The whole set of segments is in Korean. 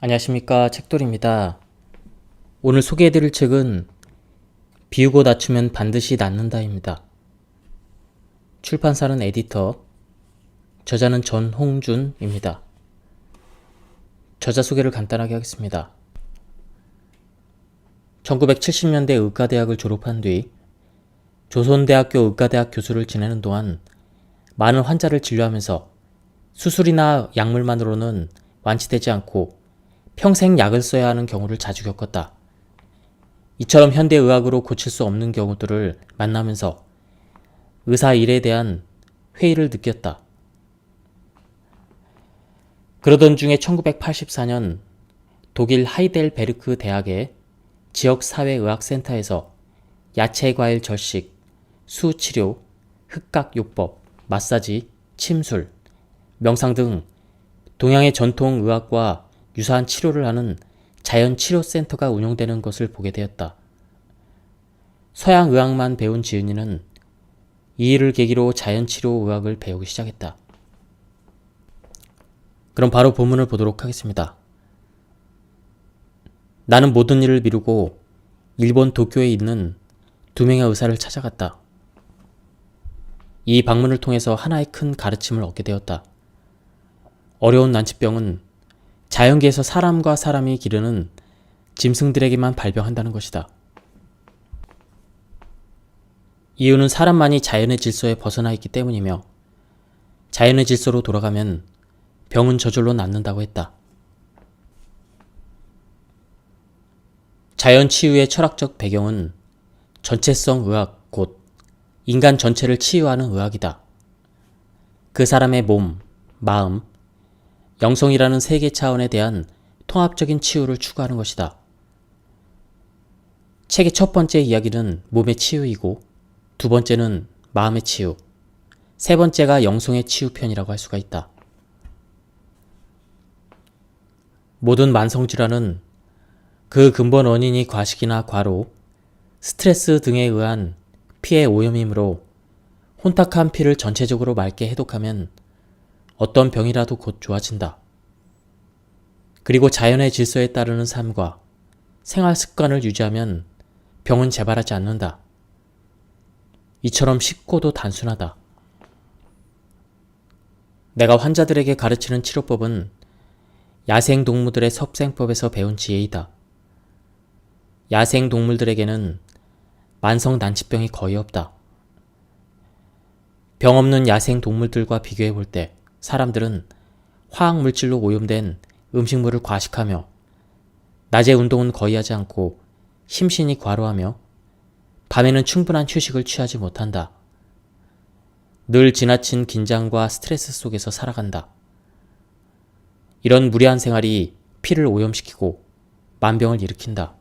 안녕하십니까, 책돌입니다. 오늘 소개해드릴 책은 비우고 낮추면 반드시 낫는다입니다. 출판사는 에디터, 저자는 전홍준입니다. 저자 소개를 간단하게 하겠습니다. 1970년대 의과대학을 졸업한 뒤 조선대학교 의과대학 교수를 지내는 동안 많은 환자를 진료하면서 수술이나 약물만으로는 완치되지 않고 평생 약을 써야 하는 경우를 자주 겪었다. 이처럼 현대의학으로 고칠 수 없는 경우들을 만나면서 의사 일에 대한 회의를 느꼈다. 그러던 중에 1984년 독일 하이델베르크 대학의 지역사회의학센터에서 야채과일 절식, 수치료, 흑각요법, 마사지, 침술, 명상 등 동양의 전통의학과 유사한 치료를 하는 자연치료센터가 운영되는 것을 보게 되었다. 서양의학만 배운 지은이는 이 일을 계기로 자연치료의학을 배우기 시작했다. 그럼 바로 본문을 보도록 하겠습니다. 나는 모든 일을 미루고 일본 도쿄에 있는 2명의 의사를 찾아갔다. 이 방문을 통해서 하나의 큰 가르침을 얻게 되었다. 어려운 난치병은 자연계에서 사람과 사람이 기르는 짐승들에게만 발병한다는 것이다. 이유는 사람만이 자연의 질서에 벗어나 있기 때문이며 자연의 질서로 돌아가면 병은 저절로 낫는다고 했다. 자연치유의 철학적 배경은 전체성 의학, 곧 인간 전체를 치유하는 의학이다. 그 사람의 몸, 마음, 영성이라는 세계 차원에 대한 통합적인 치유를 추구하는 것이다. 책의 첫 번째 이야기는 몸의 치유이고, 두 번째는 마음의 치유, 세 번째가 영성의 치유 편이라고 할 수가 있다. 모든 만성질환은 그 근본 원인이 과식이나 과로, 스트레스 등에 의한 피의 오염이므로 혼탁한 피를 전체적으로 맑게 해독하면 어떤 병이라도 곧 좋아진다. 그리고 자연의 질서에 따르는 삶과 생활 습관을 유지하면 병은 재발하지 않는다. 이처럼 쉽고도 단순하다. 내가 환자들에게 가르치는 치료법은 야생동물들의 섭생법에서 배운 지혜이다. 야생동물들에게는 만성 난치병이 거의 없다. 병 없는 야생동물들과 비교해 볼 때 사람들은 화학물질로 오염된 음식물을 과식하며 낮에 운동은 거의 하지 않고 심신이 과로하며 밤에는 충분한 휴식을 취하지 못한다. 늘 지나친 긴장과 스트레스 속에서 살아간다. 이런 무리한 생활이 피를 오염시키고 만병을 일으킨다.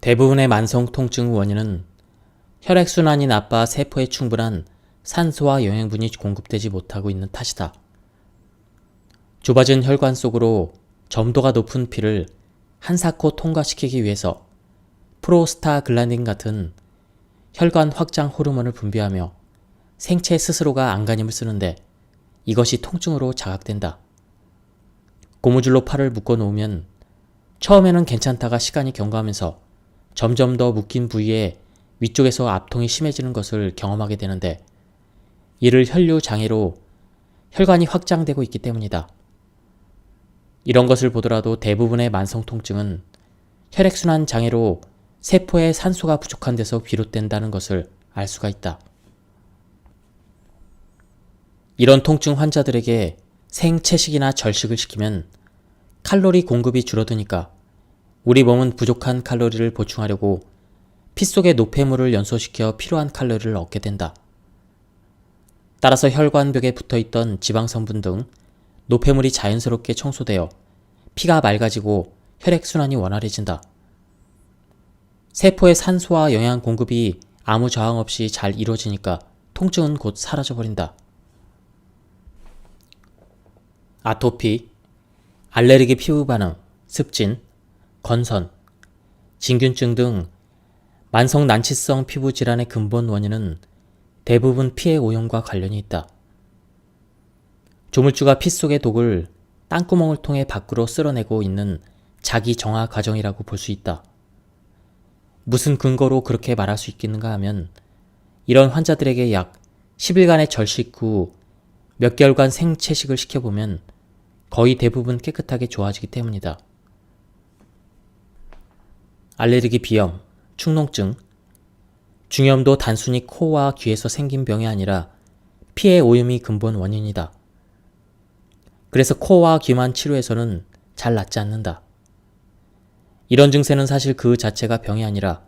대부분의 만성 통증 원인은 혈액순환이 나빠 세포에 충분한 산소와 영양분이 공급되지 못하고 있는 탓이다. 좁아진 혈관 속으로 점도가 높은 피를 한사코 통과시키기 위해서 프로스타글란딘 같은 혈관 확장 호르몬을 분비하며 생체 스스로가 안간힘을 쓰는데 이것이 통증으로 자각된다. 고무줄로 팔을 묶어 놓으면 처음에는 괜찮다가 시간이 경과하면서 점점 더 묶인 부위에 위쪽에서 압통이 심해지는 것을 경험하게 되는데 이를 혈류장애로 혈관이 확장되고 있기 때문이다. 이런 것을 보더라도 대부분의 만성통증은 혈액순환 장애로 세포에 산소가 부족한 데서 비롯된다는 것을 알 수가 있다. 이런 통증 환자들에게 생채식이나 절식을 시키면 칼로리 공급이 줄어드니까 우리 몸은 부족한 칼로리를 보충하려고 피 속에 노폐물을 연소시켜 필요한 칼로리를 얻게 된다. 따라서 혈관벽에 붙어있던 지방성분 등 노폐물이 자연스럽게 청소되어 피가 맑아지고 혈액순환이 원활해진다. 세포의 산소와 영양 공급이 아무 저항 없이 잘 이루어지니까 통증은 곧 사라져버린다. 아토피, 알레르기 피부 반응, 습진, 건선, 진균증 등 만성 난치성 피부 질환의 근본 원인은 대부분 피의 오염과 관련이 있다. 조물주가 피 속의 독을 땅구멍을 통해 밖으로 쓸어내고 있는 자기 정화 과정이라고 볼 수 있다. 무슨 근거로 그렇게 말할 수 있겠는가 하면 이런 환자들에게 약 10일간의 절식 후 몇 개월간 생채식을 시켜보면 거의 대부분 깨끗하게 좋아지기 때문이다. 알레르기 비염, 축농증, 중염도 단순히 코와 귀에서 생긴 병이 아니라 피의 오염이 근본 원인이다. 그래서 코와 귀만 치료해서는 잘 낫지 않는다. 이런 증세는 사실 그 자체가 병이 아니라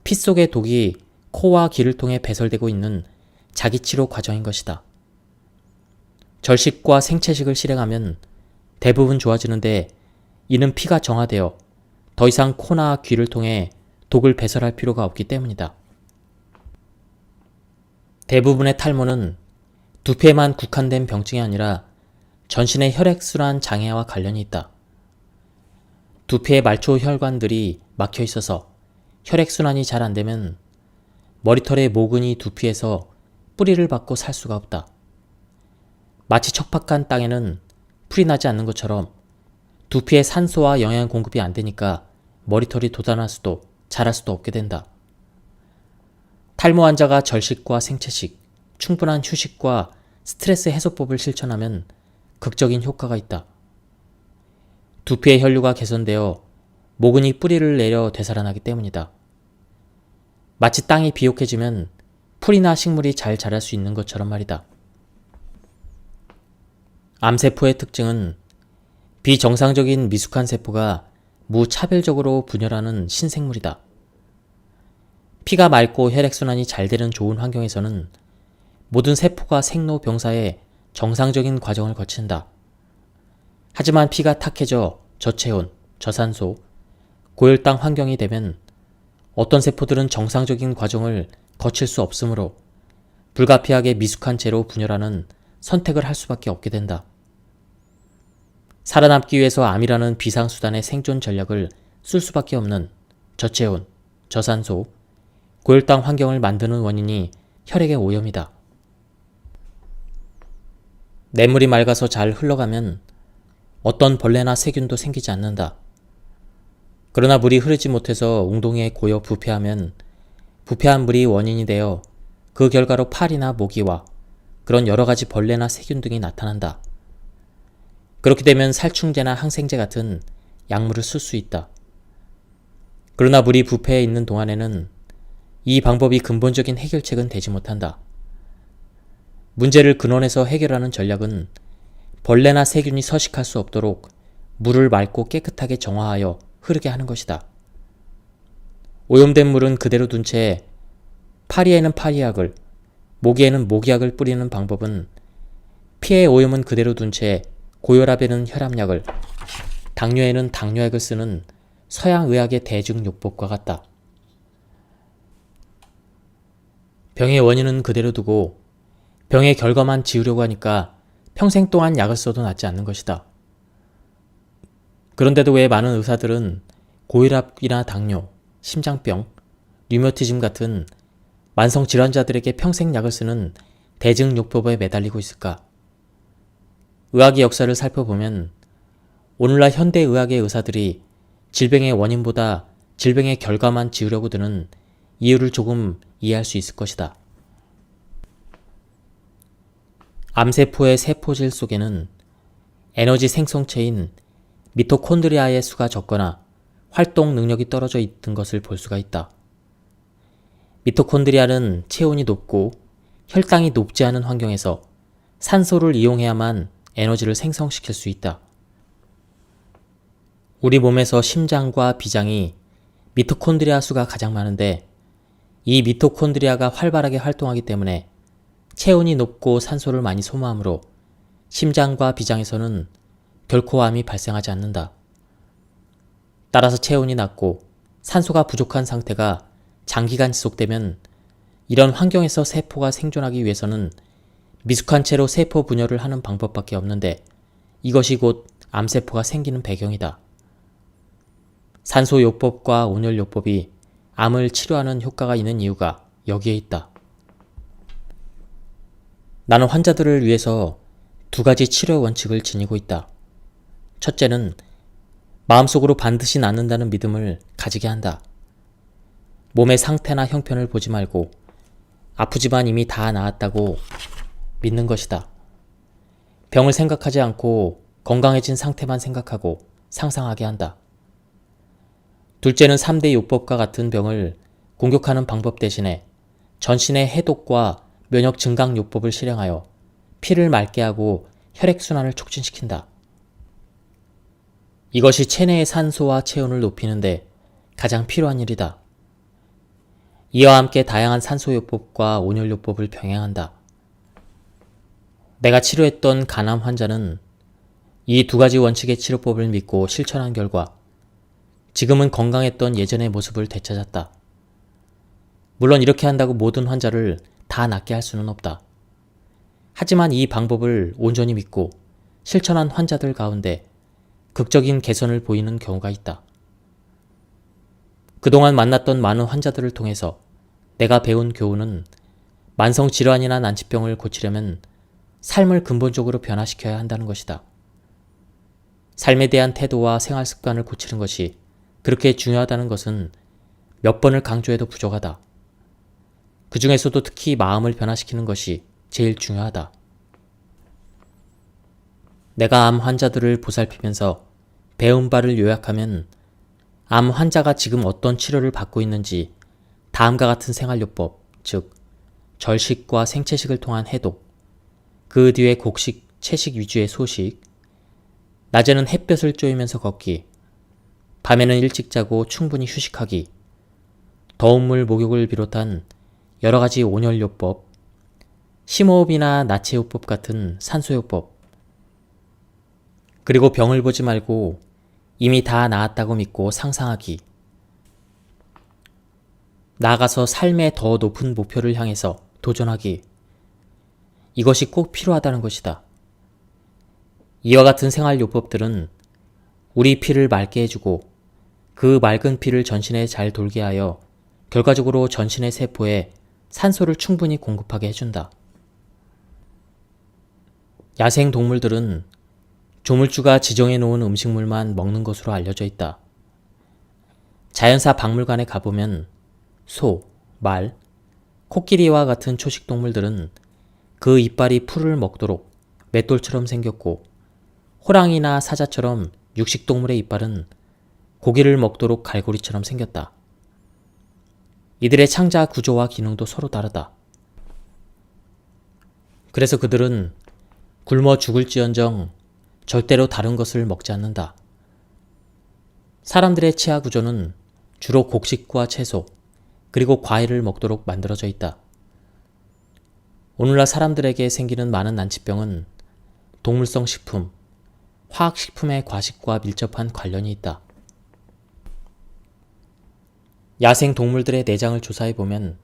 피 속의 독이 코와 귀를 통해 배설되고 있는 자기치료 과정인 것이다. 절식과 생채식을 실행하면 대부분 좋아지는데 이는 피가 정화되어 더 이상 코나 귀를 통해 독을 배설할 필요가 없기 때문이다. 대부분의 탈모는 두피에만 국한된 병증이 아니라 전신의 혈액순환 장애와 관련이 있다. 두피의 말초 혈관들이 막혀 있어서 혈액순환이 잘 안되면 머리털의 모근이 두피에서 뿌리를 받고 살 수가 없다. 마치 척박한 땅에는 풀이 나지 않는 것처럼 두피에 산소와 영양 공급이 안 되니까 머리털이 돋아날 수도 자랄 수도 없게 된다. 탈모 환자가 절식과 생채식, 충분한 휴식과 스트레스 해소법을 실천하면 극적인 효과가 있다. 두피의 혈류가 개선되어 모근이 뿌리를 내려 되살아나기 때문이다. 마치 땅이 비옥해지면 풀이나 식물이 잘 자랄 수 있는 것처럼 말이다. 암세포의 특징은 비정상적인 미숙한 세포가 무차별적으로 분열하는 신생물이다. 피가 맑고 혈액순환이 잘 되는 좋은 환경에서는 모든 세포가 생로병사의 정상적인 과정을 거친다. 하지만 피가 탁해져 저체온, 저산소, 고혈당 환경이 되면 어떤 세포들은 정상적인 과정을 거칠 수 없으므로 불가피하게 미숙한 채로 분열하는 선택을 할 수밖에 없게 된다. 살아남기 위해서 암이라는 비상수단의 생존 전략을 쓸 수밖에 없는 저체온, 저산소, 고혈당 환경을 만드는 원인이 혈액의 오염이다. 냇물이 맑아서 잘 흘러가면 어떤 벌레나 세균도 생기지 않는다. 그러나 물이 흐르지 못해서 웅덩이에 고여 부패하면 부패한 물이 원인이 되어 그 결과로 파리나 모기와 그런 여러가지 벌레나 세균 등이 나타난다. 그렇게 되면 살충제나 항생제 같은 약물을 쓸 수 있다. 그러나 물이 부패해 있는 동안에는 이 방법이 근본적인 해결책은 되지 못한다. 문제를 근원에서 해결하는 전략은 벌레나 세균이 서식할 수 없도록 물을 맑고 깨끗하게 정화하여 흐르게 하는 것이다. 오염된 물은 그대로 둔 채 파리에는 파리약을, 모기에는 모기약을 뿌리는 방법은 피의 오염은 그대로 둔 채 고혈압에는 혈압약을, 당뇨에는 당뇨약을 쓰는 서양 의학의 대증요법과 같다. 병의 원인은 그대로 두고 병의 결과만 지우려고 하니까 평생 동안 약을 써도 낫지 않는 것이다. 그런데도 왜 많은 의사들은 고혈압이나 당뇨, 심장병, 류머티즘 같은 만성질환자들에게 평생 약을 쓰는 대증요법에 매달리고 있을까? 의학의 역사를 살펴보면 오늘날 현대의학의 의사들이 질병의 원인보다 질병의 결과만 지우려고 드는 이유를 조금 이해할 수 있을 것이다. 암세포의 세포질 속에는 에너지 생성체인 미토콘드리아의 수가 적거나 활동 능력이 떨어져 있는 것을 볼 수가 있다. 미토콘드리아는 체온이 높고 혈당이 높지 않은 환경에서 산소를 이용해야만 에너지를 생성시킬 수 있다. 우리 몸에서 심장과 비장이 미토콘드리아 수가 가장 많은데 이 미토콘드리아가 활발하게 활동하기 때문에 체온이 높고 산소를 많이 소모하므로 심장과 비장에서는 결코 암이 발생하지 않는다. 따라서 체온이 낮고 산소가 부족한 상태가 장기간 지속되면 이런 환경에서 세포가 생존하기 위해서는 미숙한 채로 세포 분열을 하는 방법밖에 없는데 이것이 곧 암세포가 생기는 배경이다. 산소요법과 온열요법이 암을 치료하는 효과가 있는 이유가 여기에 있다. 나는 환자들을 위해서 두 가지 치료 원칙을 지니고 있다. 첫째는 마음속으로 반드시 낫는다는 믿음을 가지게 한다. 몸의 상태나 형편을 보지 말고 아프지만 이미 다 나았다고 믿는 것이다. 병을 생각하지 않고 건강해진 상태만 생각하고 상상하게 한다. 둘째는 3대 요법과 같은 병을 공격하는 방법 대신에 전신의 해독과 면역 증강 요법을 실행하여 피를 맑게 하고 혈액순환을 촉진시킨다. 이것이 체내의 산소와 체온을 높이는데 가장 필요한 일이다. 이와 함께 다양한 산소요법과 온열요법을 병행한다. 내가 치료했던 간암 환자는 이 두 가지 원칙의 치료법을 믿고 실천한 결과 지금은 건강했던 예전의 모습을 되찾았다. 물론 이렇게 한다고 모든 환자를 다 낫게 할 수는 없다. 하지만 이 방법을 온전히 믿고 실천한 환자들 가운데 극적인 개선을 보이는 경우가 있다. 그동안 만났던 많은 환자들을 통해서 내가 배운 교훈은 만성질환이나 난치병을 고치려면 삶을 근본적으로 변화시켜야 한다는 것이다. 삶에 대한 태도와 생활 습관을 고치는 것이 그렇게 중요하다는 것은 몇 번을 강조해도 부족하다. 그 중에서도 특히 마음을 변화시키는 것이 제일 중요하다. 내가 암 환자들을 보살피면서 배운 바를 요약하면 암 환자가 지금 어떤 치료를 받고 있는지 다음과 같은 생활요법, 즉 절식과 생채식을 통한 해독, 그 뒤에 곡식, 채식 위주의 소식, 낮에는 햇볕을 쬐면서 걷기, 밤에는 일찍 자고 충분히 휴식하기, 더운 물 목욕을 비롯한 여러 가지 온열요법, 심호흡이나 나체요법 같은 산소요법, 그리고 병을 보지 말고 이미 다 나았다고 믿고 상상하기, 나아가서 삶의 더 높은 목표를 향해서 도전하기, 이것이 꼭 필요하다는 것이다. 이와 같은 생활요법들은 우리 피를 맑게 해주고 그 맑은 피를 전신에 잘 돌게 하여 결과적으로 전신의 세포에 산소를 충분히 공급하게 해준다. 야생 동물들은 조물주가 지정해 놓은 음식물만 먹는 것으로 알려져 있다. 자연사 박물관에 가보면 소, 말, 코끼리와 같은 초식 동물들은 그 이빨이 풀을 먹도록 맷돌처럼 생겼고, 호랑이나 사자처럼 육식동물의 이빨은 고기를 먹도록 갈고리처럼 생겼다. 이들의 창자 구조와 기능도 서로 다르다. 그래서 그들은 굶어 죽을지언정 절대로 다른 것을 먹지 않는다. 사람들의 치아 구조는 주로 곡식과 채소, 그리고 과일을 먹도록 만들어져 있다. 오늘날 사람들에게 생기는 많은 난치병은 동물성 식품, 화학식품의 과식과 밀접한 관련이 있다. 야생 동물들의 내장을 조사해보면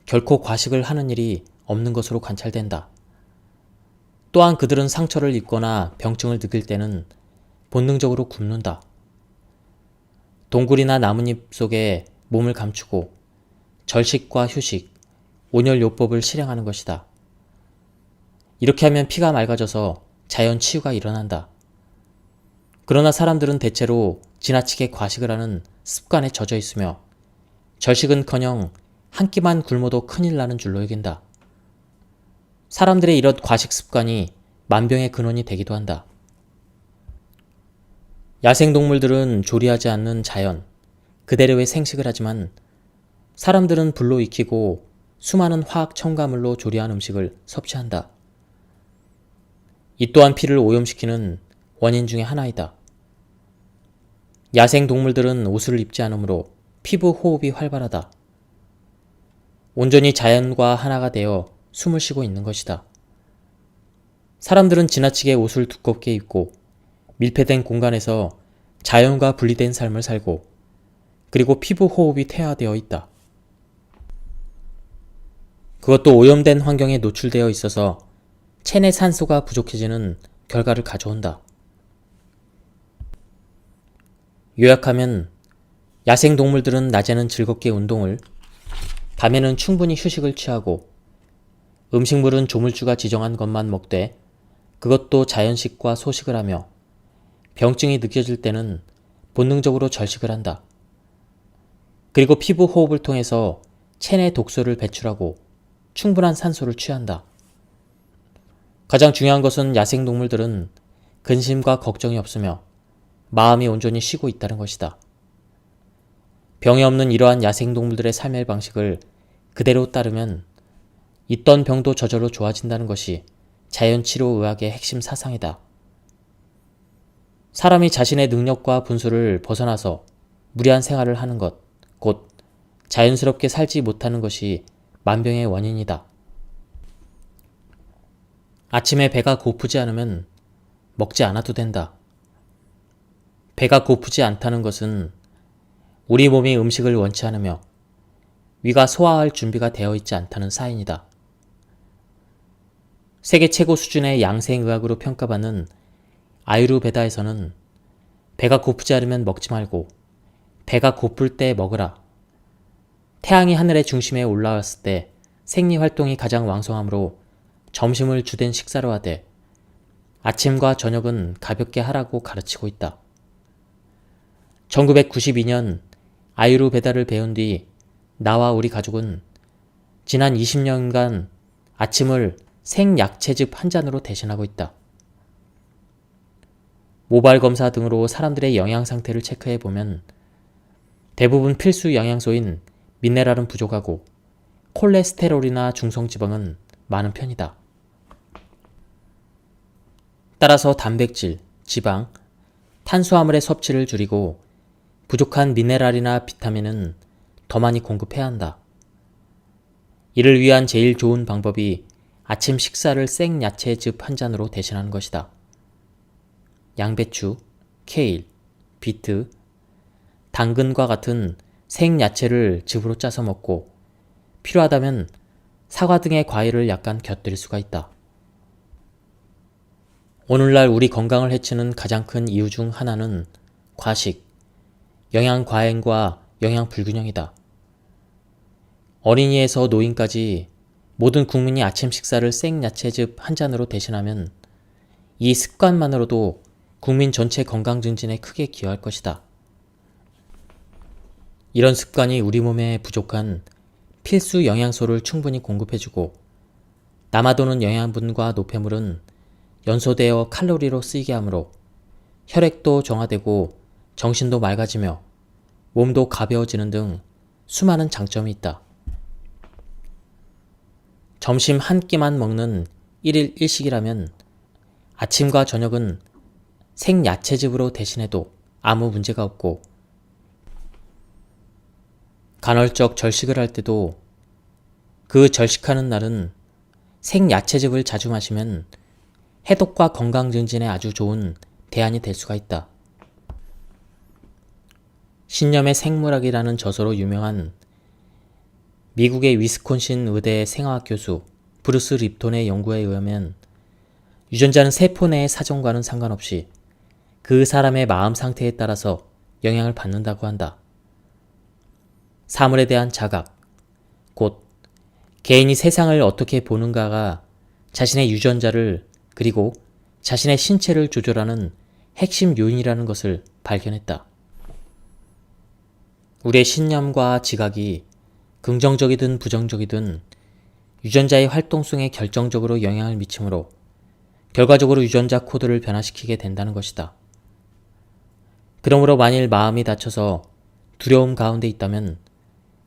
결코 과식을 하는 일이 없는 것으로 관찰된다. 또한 그들은 상처를 입거나 병증을 느낄 때는 본능적으로 굶는다. 동굴이나 나뭇잎 속에 몸을 감추고 절식과 휴식, 온열요법을 실행하는 것이다. 이렇게 하면 피가 맑아져서 자연 치유가 일어난다. 그러나 사람들은 대체로 지나치게 과식을 하는 습관에 젖어 있으며 절식은커녕 한 끼만 굶어도 큰일 나는 줄로 여긴다. 사람들의 이런 과식 습관이 만병의 근원이 되기도 한다. 야생동물들은 조리하지 않는 자연, 그대로의 생식을 하지만 사람들은 불로 익히고 수많은 화학 첨가물로 조리한 음식을 섭취한다. 이 또한 피를 오염시키는 원인 중의 하나이다. 야생동물들은 옷을 입지 않으므로 피부 호흡이 활발하다. 온전히 자연과 하나가 되어 숨을 쉬고 있는 것이다. 사람들은 지나치게 옷을 두껍게 입고 밀폐된 공간에서 자연과 분리된 삶을 살고 그리고 피부 호흡이 퇴화되어 있다. 그것도 오염된 환경에 노출되어 있어서 체내 산소가 부족해지는 결과를 가져온다. 요약하면 야생동물들은 낮에는 즐겁게 운동을, 밤에는 충분히 휴식을 취하고 음식물은 조물주가 지정한 것만 먹되 그것도 자연식과 소식을 하며 병증이 느껴질 때는 본능적으로 절식을 한다. 그리고 피부 호흡을 통해서 체내 독소를 배출하고 충분한 산소를 취한다. 가장 중요한 것은 야생동물들은 근심과 걱정이 없으며 마음이 온전히 쉬고 있다는 것이다. 병이 없는 이러한 야생동물들의 삶의 방식을 그대로 따르면 있던 병도 저절로 좋아진다는 것이 자연치료의학의 핵심 사상이다. 사람이 자신의 능력과 분수를 벗어나서 무리한 생활을 하는 것, 곧 자연스럽게 살지 못하는 것이 만병의 원인이다. 아침에 배가 고프지 않으면 먹지 않아도 된다. 배가 고프지 않다는 것은 우리 몸이 음식을 원치 않으며 위가 소화할 준비가 되어 있지 않다는 사인이다. 세계 최고 수준의 양생의학으로 평가받는 아유르베다에서는 배가 고프지 않으면 먹지 말고 배가 고플 때 먹으라. 태양이 하늘의 중심에 올라왔을 때 생리활동이 가장 왕성하므로 점심을 주된 식사로 하되 아침과 저녁은 가볍게 하라고 가르치고 있다. 1992년 아유르베다를 배운 뒤 나와 우리 가족은 지난 20년간 아침을 생야채즙 한 잔으로 대신하고 있다. 모발 검사 등으로 사람들의 영양 상태를 체크해 보면 대부분 필수 영양소인 미네랄은 부족하고 콜레스테롤이나 중성지방은 많은 편이다. 따라서 단백질, 지방, 탄수화물의 섭취를 줄이고 부족한 미네랄이나 비타민은 더 많이 공급해야 한다. 이를 위한 제일 좋은 방법이 아침 식사를 생야채즙 한 잔으로 대신하는 것이다. 양배추, 케일, 비트, 당근과 같은 생야채를 즙으로 짜서 먹고 필요하다면 사과 등의 과일을 약간 곁들일 수가 있다. 오늘날 우리 건강을 해치는 가장 큰 이유 중 하나는 과식, 영양 과잉과 영양 불균형이다. 어린이에서 노인까지 모든 국민이 아침 식사를 생야채즙 한 잔으로 대신하면 이 습관만으로도 국민 전체 건강 증진에 크게 기여할 것이다. 이런 습관이 우리 몸에 부족한 필수 영양소를 충분히 공급해주고 남아도는 영양분과 노폐물은 연소되어 칼로리로 쓰이게 하므로 혈액도 정화되고 정신도 맑아지며 몸도 가벼워지는 등 수많은 장점이 있다. 점심 한 끼만 먹는 1일 1식이라면 아침과 저녁은 생야채즙으로 대신해도 아무 문제가 없고 간헐적 절식을 할 때도 그 절식하는 날은 생야채즙을 자주 마시면 해독과 건강 증진에 아주 좋은 대안이 될 수가 있다. 신념의 생물학이라는 저서로 유명한 미국의 위스콘신 의대 생화학 교수 브루스 립톤의 연구에 의하면 유전자는 세포 내의 사정과는 상관없이 그 사람의 마음 상태에 따라서 영향을 받는다고 한다. 사물에 대한 자각, 곧 개인이 세상을 어떻게 보는가가 자신의 유전자를 그리고 자신의 신체를 조절하는 핵심 요인이라는 것을 발견했다. 우리의 신념과 지각이 긍정적이든 부정적이든 유전자의 활동성에 결정적으로 영향을 미치므로 결과적으로 유전자 코드를 변화시키게 된다는 것이다. 그러므로 만일 마음이 다쳐서 두려움 가운데 있다면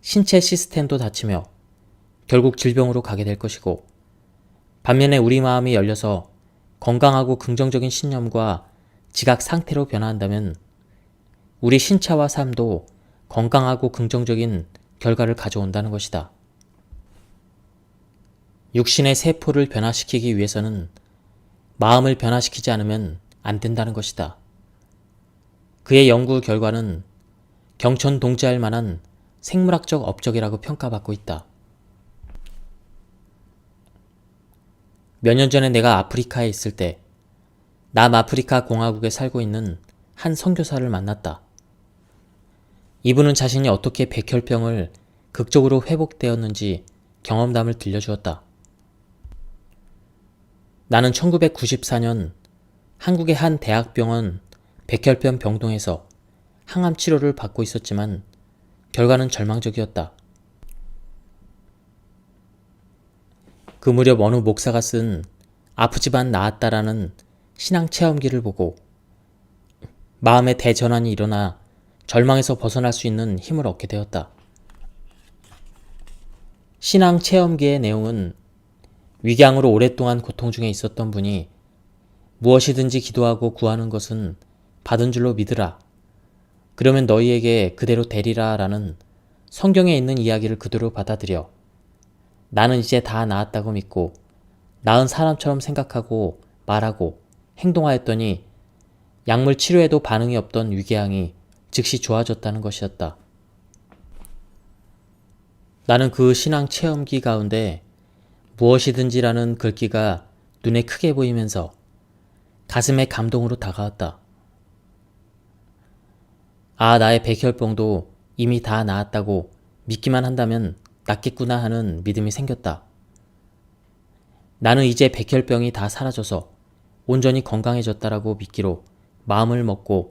신체 시스템도 다치며 결국 질병으로 가게 될 것이고, 반면에 우리 마음이 열려서 건강하고 긍정적인 신념과 지각 상태로 변화한다면 우리 신체와 삶도 건강하고 긍정적인 결과를 가져온다는 것이다. 육신의 세포를 변화시키기 위해서는 마음을 변화시키지 않으면 안 된다는 것이다. 그의 연구 결과는 경천동지할 만한 생물학적 업적이라고 평가받고 있다. 몇 년 전에 내가 아프리카에 있을 때 남아프리카 공화국에 살고 있는 한 선교사를 만났다. 이분은 자신이 어떻게 백혈병을 극적으로 회복되었는지 경험담을 들려주었다. 나는 1994년 한국의 한 대학병원 백혈병 병동에서 항암 치료를 받고 있었지만 결과는 절망적이었다. 그 무렵 어느 목사가 쓴 아프지만 나았다라는 신앙 체험기를 보고 마음의 대전환이 일어나 절망에서 벗어날 수 있는 힘을 얻게 되었다. 신앙 체험기의 내용은 위궤양으로 오랫동안 고통 중에 있었던 분이 무엇이든지 기도하고 구하는 것은 받은 줄로 믿으라. 그러면 너희에게 그대로 되리라 라는 성경에 있는 이야기를 그대로 받아들여 나는 이제 다 나았다고 믿고 나은 사람처럼 생각하고 말하고 행동하였더니 약물 치료에도 반응이 없던 위궤양이 즉시 좋아졌다는 것이었다. 나는 그 신앙 체험기 가운데 무엇이든지라는 글귀가 눈에 크게 보이면서 가슴에 감동으로 다가왔다. 아, 나의 백혈병도 이미 다 나았다고 믿기만 한다면 낫겠구나 하는 믿음이 생겼다. 나는 이제 백혈병이 다 사라져서 온전히 건강해졌다라고 믿기로 마음을 먹고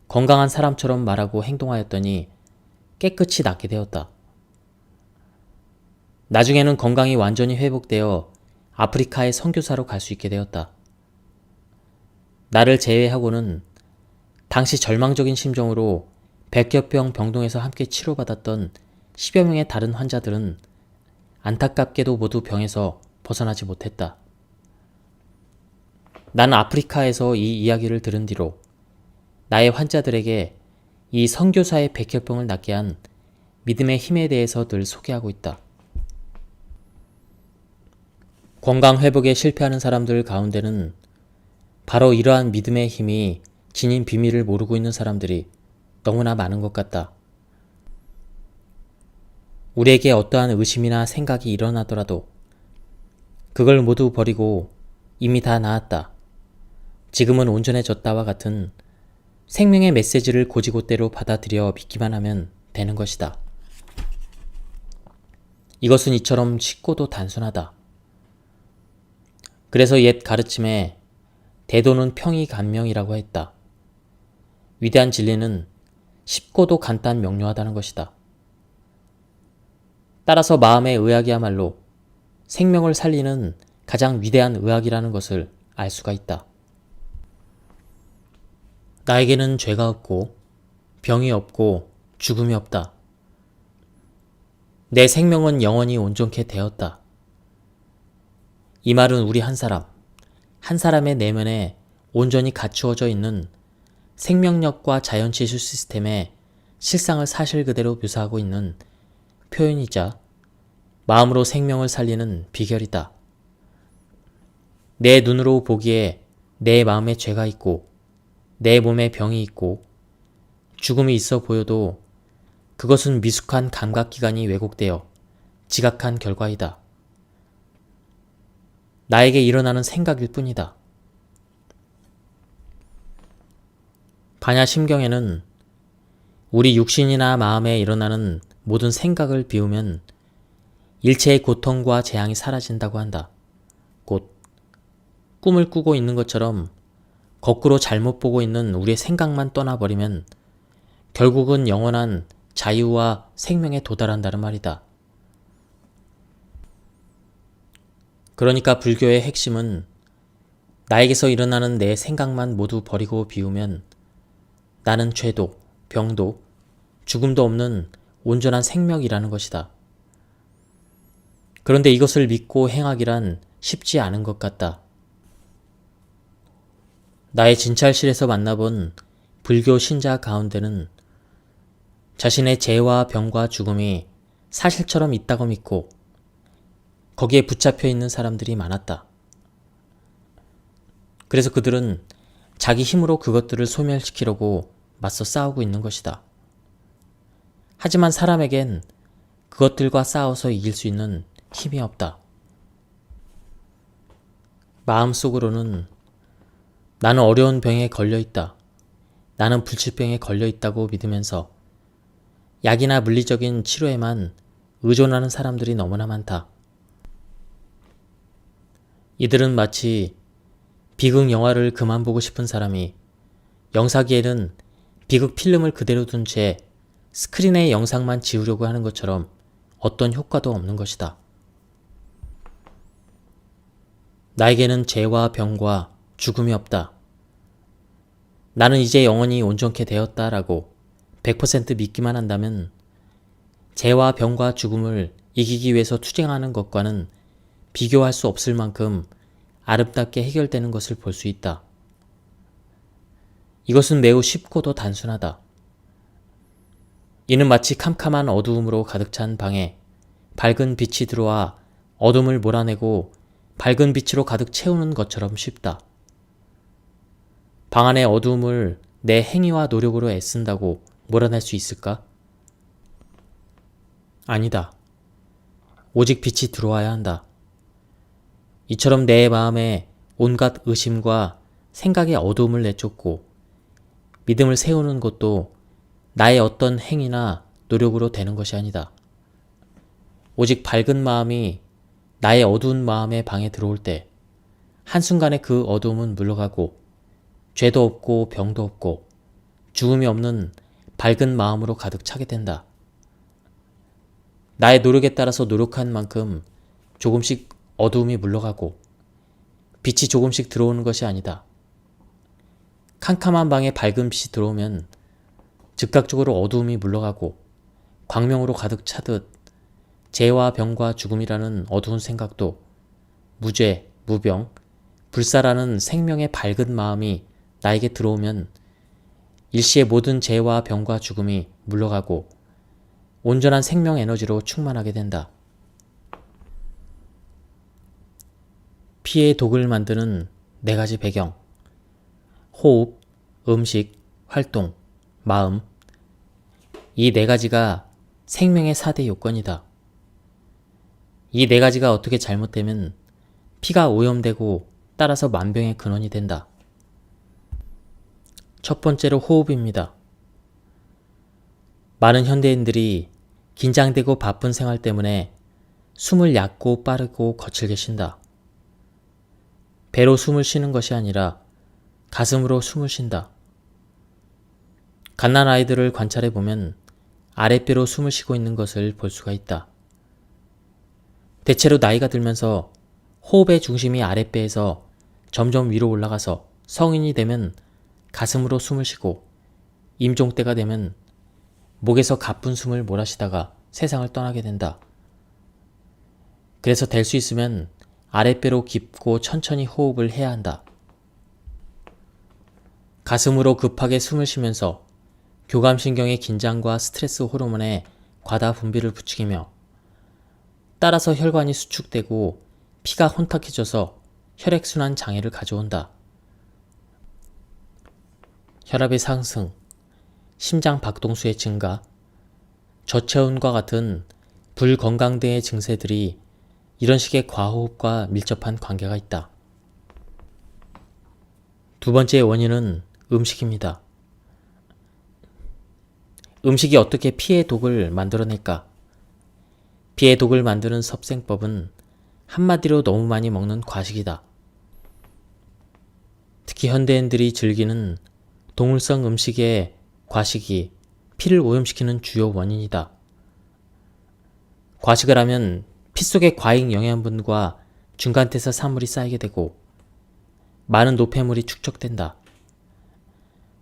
건강한 사람처럼 말하고 행동하였더니 깨끗이 낫게 되었다. 나중에는 건강이 완전히 회복되어 아프리카의 선교사로 갈 수 있게 되었다. 나를 제외하고는 당시 절망적인 심정으로 백혈병 병동에서 함께 치료받았던 10여 명의 다른 환자들은 안타깝게도 모두 병에서 벗어나지 못했다. 나는 아프리카에서 이 이야기를 들은 뒤로 나의 환자들에게 이 선교사의 백혈병을 낫게 한 믿음의 힘에 대해서 늘 소개하고 있다. 건강 회복에 실패하는 사람들 가운데는 바로 이러한 믿음의 힘이 지닌 비밀을 모르고 있는 사람들이 너무나 많은 것 같다. 우리에게 어떠한 의심이나 생각이 일어나더라도 그걸 모두 버리고 이미 다 나았다. 지금은 온전해졌다와 같은 생명의 메시지를 곧이곧대로 받아들여 믿기만 하면 되는 것이다. 이것은 이처럼 쉽고도 단순하다. 그래서 옛 가르침에 대도는 평이간명이라고 했다. 위대한 진리는 쉽고도 간단 명료하다는 것이다. 따라서 마음의 의학이야말로 생명을 살리는 가장 위대한 의학이라는 것을 알 수가 있다. 나에게는 죄가 없고 병이 없고 죽음이 없다. 내 생명은 영원히 온전케 되었다. 이 말은 우리 한 사람의 내면에 온전히 갖추어져 있는 생명력과 자연치유 시스템의 실상을 사실 그대로 묘사하고 있는 표현이자 마음으로 생명을 살리는 비결이다. 내 눈으로 보기에 내 마음에 죄가 있고 내 몸에 병이 있고 죽음이 있어 보여도 그것은 미숙한 감각기관이 왜곡되어 지각한 결과이다. 나에게 일어나는 생각일 뿐이다. 반야심경에는 우리 육신이나 마음에 일어나는 모든 생각을 비우면 일체의 고통과 재앙이 사라진다고 한다. 곧 꿈을 꾸고 있는 것처럼 거꾸로 잘못 보고 있는 우리의 생각만 떠나버리면 결국은 영원한 자유와 생명에 도달한다는 말이다. 그러니까 불교의 핵심은 나에게서 일어나는 내 생각만 모두 버리고 비우면 나는 죄도, 병도, 죽음도 없는 온전한 생명이라는 것이다. 그런데 이것을 믿고 행하기란 쉽지 않은 것 같다. 나의 진찰실에서 만나본 불교 신자 가운데는 자신의 죄와 병과 죽음이 사실처럼 있다고 믿고 거기에 붙잡혀 있는 사람들이 많았다. 그래서 그들은 자기 힘으로 그것들을 소멸시키려고 맞서 싸우고 있는 것이다. 하지만 사람에겐 그것들과 싸워서 이길 수 있는 힘이 없다. 마음속으로는 나는 어려운 병에 걸려있다. 나는 불치병에 걸려있다고 믿으면서 약이나 물리적인 치료에만 의존하는 사람들이 너무나 많다. 이들은 마치 비극 영화를 그만 보고 싶은 사람이 영사기에는 비극 필름을 그대로 둔 채 스크린의 영상만 지우려고 하는 것처럼 어떤 효과도 없는 것이다. 나에게는 죄와 병과 죽음이 없다. 나는 이제 영원히 온전케 되었다라고 100% 믿기만 한다면 죄와 병과 죽음을 이기기 위해서 투쟁하는 것과는 비교할 수 없을 만큼 아름답게 해결되는 것을 볼 수 있다. 이것은 매우 쉽고도 단순하다. 이는 마치 캄캄한 어두움으로 가득 찬 방에 밝은 빛이 들어와 어둠을 몰아내고 밝은 빛으로 가득 채우는 것처럼 쉽다. 방 안의 어두움을 내 행위와 노력으로 애쓴다고 몰아낼 수 있을까? 아니다. 오직 빛이 들어와야 한다. 이처럼 내 마음에 온갖 의심과 생각의 어두움을 내쫓고 믿음을 세우는 것도 나의 어떤 행위나 노력으로 되는 것이 아니다. 오직 밝은 마음이 나의 어두운 마음의 방에 들어올 때 한순간에 그 어두움은 물러가고 죄도 없고 병도 없고 죽음이 없는 밝은 마음으로 가득 차게 된다. 나의 노력에 따라서 노력한 만큼 조금씩 어두움이 물러가고 빛이 조금씩 들어오는 것이 아니다. 캄캄한 방에 밝은 빛이 들어오면 즉각적으로 어두움이 물러가고 광명으로 가득 차듯 죄와 병과 죽음이라는 어두운 생각도 무죄, 무병, 불사라는 생명의 밝은 마음이 나에게 들어오면 일시에 모든 죄와 병과 죽음이 물러가고 온전한 생명 에너지로 충만하게 된다. 피의 독을 만드는 4가지 배경, 호흡, 음식, 활동, 마음. 이 4가지가 생명의 4대 요건이다. 이 4가지가 어떻게 잘못되면 피가 오염되고 따라서 만병의 근원이 된다. 첫 번째로 호흡입니다. 많은 현대인들이 긴장되고 바쁜 생활 때문에 숨을 얕고 빠르고 거칠게 쉰다. 배로 숨을 쉬는 것이 아니라 가슴으로 숨을 쉰다. 갓난아이들을 관찰해보면 아랫배로 숨을 쉬고 있는 것을 볼 수가 있다. 대체로 나이가 들면서 호흡의 중심이 아랫배에서 점점 위로 올라가서 성인이 되면 가슴으로 숨을 쉬고 임종 때가 되면 목에서 가쁜 숨을 몰아쉬다가 세상을 떠나게 된다. 그래서 될 수 있으면 아랫배로 깊고 천천히 호흡을 해야 한다. 가슴으로 급하게 숨을 쉬면서 교감신경의 긴장과 스트레스 호르몬의 과다 분비를 부추기며 따라서 혈관이 수축되고 피가 혼탁해져서 혈액순환 장애를 가져온다. 혈압의 상승, 심장 박동수의 증가, 저체온과 같은 불건강 등의 증세들이 이런 식의 과호흡과 밀접한 관계가 있다. 두 번째 원인은 음식입니다. 음식이 어떻게 피의 독을 만들어낼까? 피의 독을 만드는 섭생법은 한마디로 너무 많이 먹는 과식이다. 특히 현대인들이 즐기는 동물성 음식의 과식이 피를 오염시키는 주요 원인이다. 과식을 하면 피 속에 과잉 영양분과 중간대사 산물이 쌓이게 되고 많은 노폐물이 축적된다.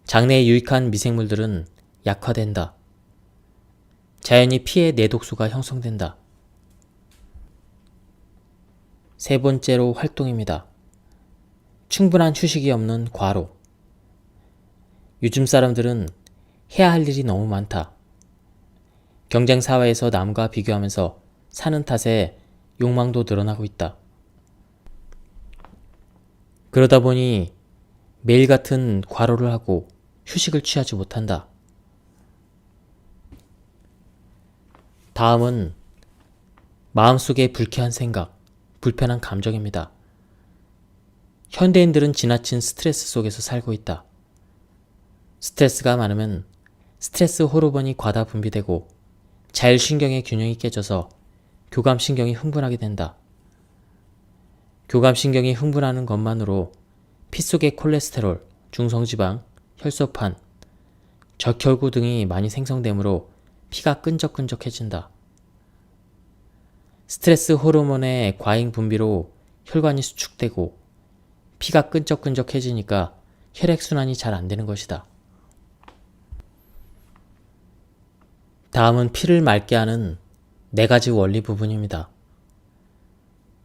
장내에 유익한 미생물들은 약화된다. 자연히 피의 내독소가 형성된다. 세 번째로 활동입니다. 충분한 휴식이 없는 과로. 요즘 사람들은 해야 할 일이 너무 많다. 경쟁사회에서 남과 비교하면서 사는 탓에 욕망도 늘어나고 있다. 그러다 보니 매일 같은 과로를 하고 휴식을 취하지 못한다. 다음은 마음속의 불쾌한 생각, 불편한 감정입니다. 현대인들은 지나친 스트레스 속에서 살고 있다. 스트레스가 많으면 스트레스 호르몬이 과다 분비되고 자율신경의 균형이 깨져서 교감신경이 흥분하게 된다. 교감신경이 흥분하는 것만으로 피 속의 콜레스테롤, 중성지방, 혈소판, 적혈구 등이 많이 생성되므로 피가 끈적끈적해진다. 스트레스 호르몬의 과잉 분비로 혈관이 수축되고 피가 끈적끈적해지니까 혈액순환이 잘 안 되는 것이다. 다음은 피를 맑게 하는 4가지 원리 부분입니다.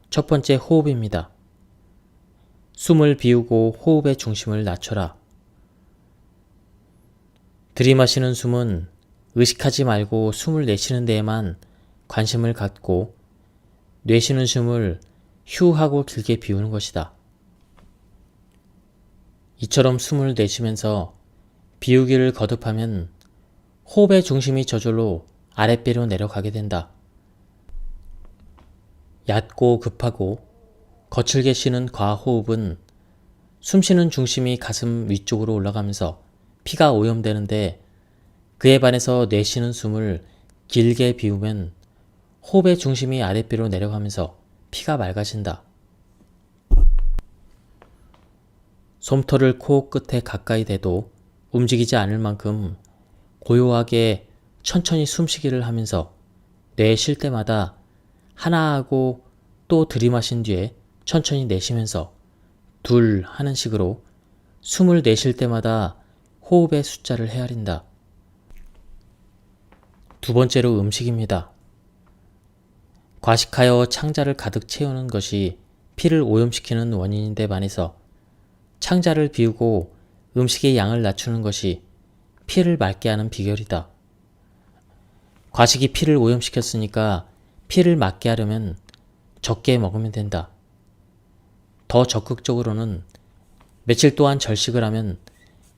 첫 번째, 호흡입니다. 숨을 비우고 호흡의 중심을 낮춰라. 들이마시는 숨은 의식하지 말고 숨을 내쉬는 데에만 관심을 갖고 내쉬는 숨을 휴 하고 길게 비우는 것이다. 이처럼 숨을 내쉬면서 비우기를 거듭하면 호흡의 중심이 저절로 아랫배로 내려가게 된다. 얕고 급하고 거칠게 쉬는 과호흡은 숨쉬는 중심이 가슴 위쪽으로 올라가면서 피가 오염되는데, 그에 반해서 내쉬는 숨을 길게 비우면 호흡의 중심이 아랫배로 내려가면서 피가 맑아진다. 솜털을 코 끝에 가까이 대도 움직이지 않을 만큼 고요하게 천천히 숨쉬기를 하면서 뇌에 쉴 때마다 하나 하고 또 들이마신 뒤에 천천히 내쉬면서 둘 하는 식으로 숨을 내쉴 때마다 호흡의 숫자를 헤아린다. 두 번째로, 음식입니다. 과식하여 창자를 가득 채우는 것이 피를 오염시키는 원인인데 반해서 창자를 비우고 음식의 양을 낮추는 것이 피를 맑게 하는 비결이다. 과식이 피를 오염시켰으니까 피를 맑게 하려면 적게 먹으면 된다. 더 적극적으로는 며칠 동안 절식을 하면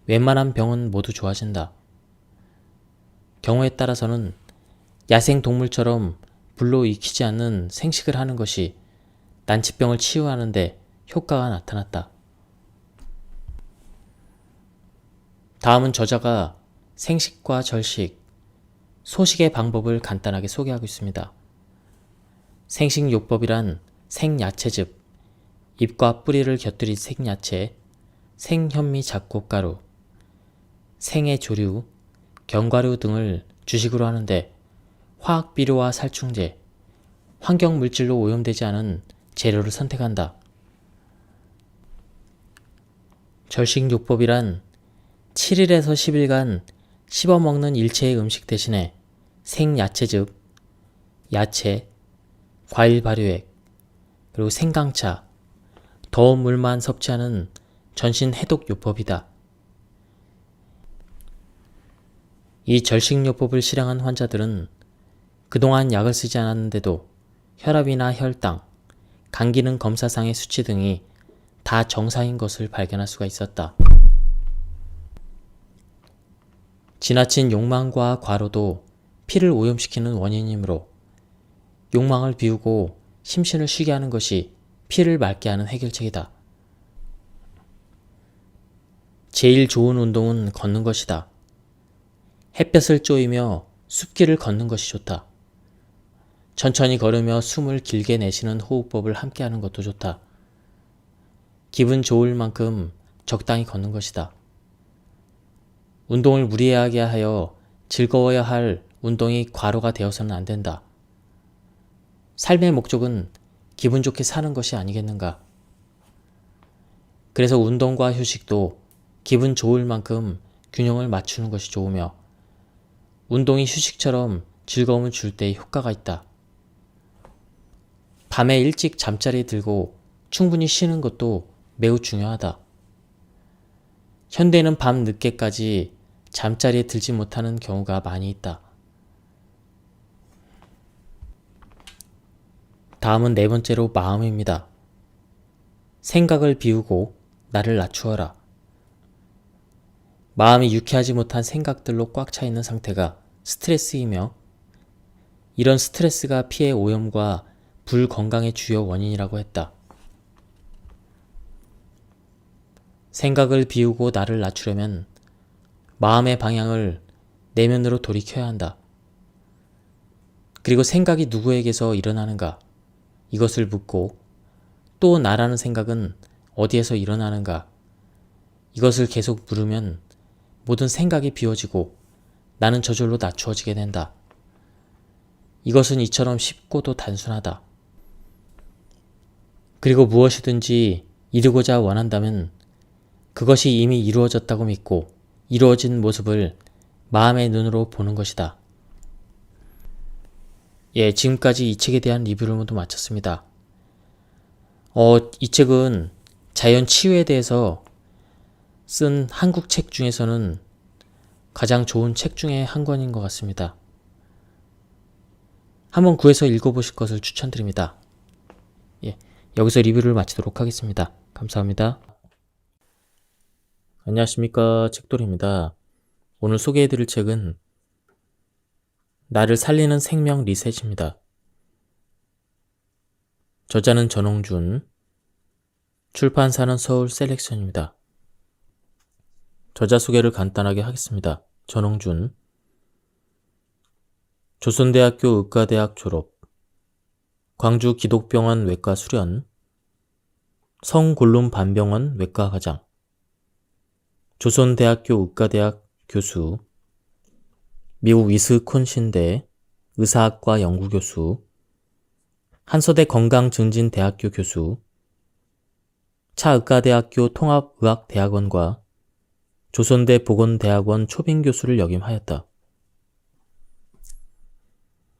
웬만한 병은 모두 좋아진다. 경우에 따라서는 야생동물처럼 불로 익히지 않는 생식을 하는 것이 난치병을 치유하는 데 효과가 나타났다. 다음은 저자가 생식과 절식, 소식의 방법을 간단하게 소개하고 있습니다. 생식요법이란 생야채즙, 잎과 뿌리를 곁들인 생야채, 생현미 잡곡가루, 생의 조류, 견과류 등을 주식으로 하는데 화학비료와 살충제, 환경물질로 오염되지 않은 재료를 선택한다. 절식요법이란 7일에서 10일간 씹어먹는 일체의 음식 대신에 생야채즙, 야채, 과일 발효액, 그리고 생강차, 더운 물만 섭취하는 전신 해독요법이다. 이 절식요법을 실행한 환자들은 그동안 약을 쓰지 않았는데도 혈압이나 혈당, 간 기능 검사상의 수치 등이 다 정상인 것을 발견할 수가 있었다. 지나친 욕망과 과로도 피를 오염시키는 원인이므로 욕망을 비우고 심신을 쉬게 하는 것이 피를 맑게 하는 해결책이다. 제일 좋은 운동은 걷는 것이다. 햇볕을 쬐이며 숲길을 걷는 것이 좋다. 천천히 걸으며 숨을 길게 내쉬는 호흡법을 함께 하는 것도 좋다. 기분 좋을 만큼 적당히 걷는 것이다. 운동을 무리하게 하여 즐거워야 할 운동이 과로가 되어서는 안 된다. 삶의 목적은 기분 좋게 사는 것이 아니겠는가. 그래서 운동과 휴식도 기분 좋을 만큼 균형을 맞추는 것이 좋으며, 운동이 휴식처럼 즐거움을 줄 때 효과가 있다. 밤에 일찍 잠자리에 들고 충분히 쉬는 것도 매우 중요하다. 현대에는 밤 늦게까지 잠자리에 들지 못하는 경우가 많이 있다. 다음은 4번째로 마음입니다. 생각을 비우고 나를 낮추어라. 마음이 유쾌하지 못한 생각들로 꽉 차 있는 상태가 스트레스이며, 이런 스트레스가 피의 오염과 불건강의 주요 원인이라고 했다. 생각을 비우고 나를 낮추려면 마음의 방향을 내면으로 돌이켜야 한다. 그리고 생각이 누구에게서 일어나는가, 이것을 묻고, 또 나라는 생각은 어디에서 일어나는가, 이것을 계속 물으면 모든 생각이 비워지고 나는 저절로 낮추어지게 된다. 이것은 이처럼 쉽고도 단순하다. 그리고 무엇이든지 이루고자 원한다면 그것이 이미 이루어졌다고 믿고 이루어진 모습을 마음의 눈으로 보는 것이다. 예, 지금까지 이 책에 대한 리뷰를 모두 마쳤습니다. 이 책은 자연 치유에 대해서 쓴 한국 책 중에서는 가장 좋은 책 중에 한 권인 것 같습니다. 한번 구해서 읽어보실 것을 추천드립니다. 예, 여기서 리뷰를 마치도록 하겠습니다. 감사합니다. 안녕하십니까, 책돌이입니다. 오늘 소개해드릴 책은 나를 살리는 생명 리셋입니다. 저자는 전홍준, 출판사는 서울 셀렉션입니다. 저자 소개를 간단하게 하겠습니다. 전홍준, 조선대학교 의과대학 졸업, 광주 기독병원 외과 수련, 성골룸 반병원 외과 과장, 조선대학교 의과대학 교수, 미국 위스콘신대 의사학과 연구교수, 한서대 건강증진대학교 교수, 차의과대학교 통합의학대학원과 조선대 보건대학원 초빙교수를 역임하였다.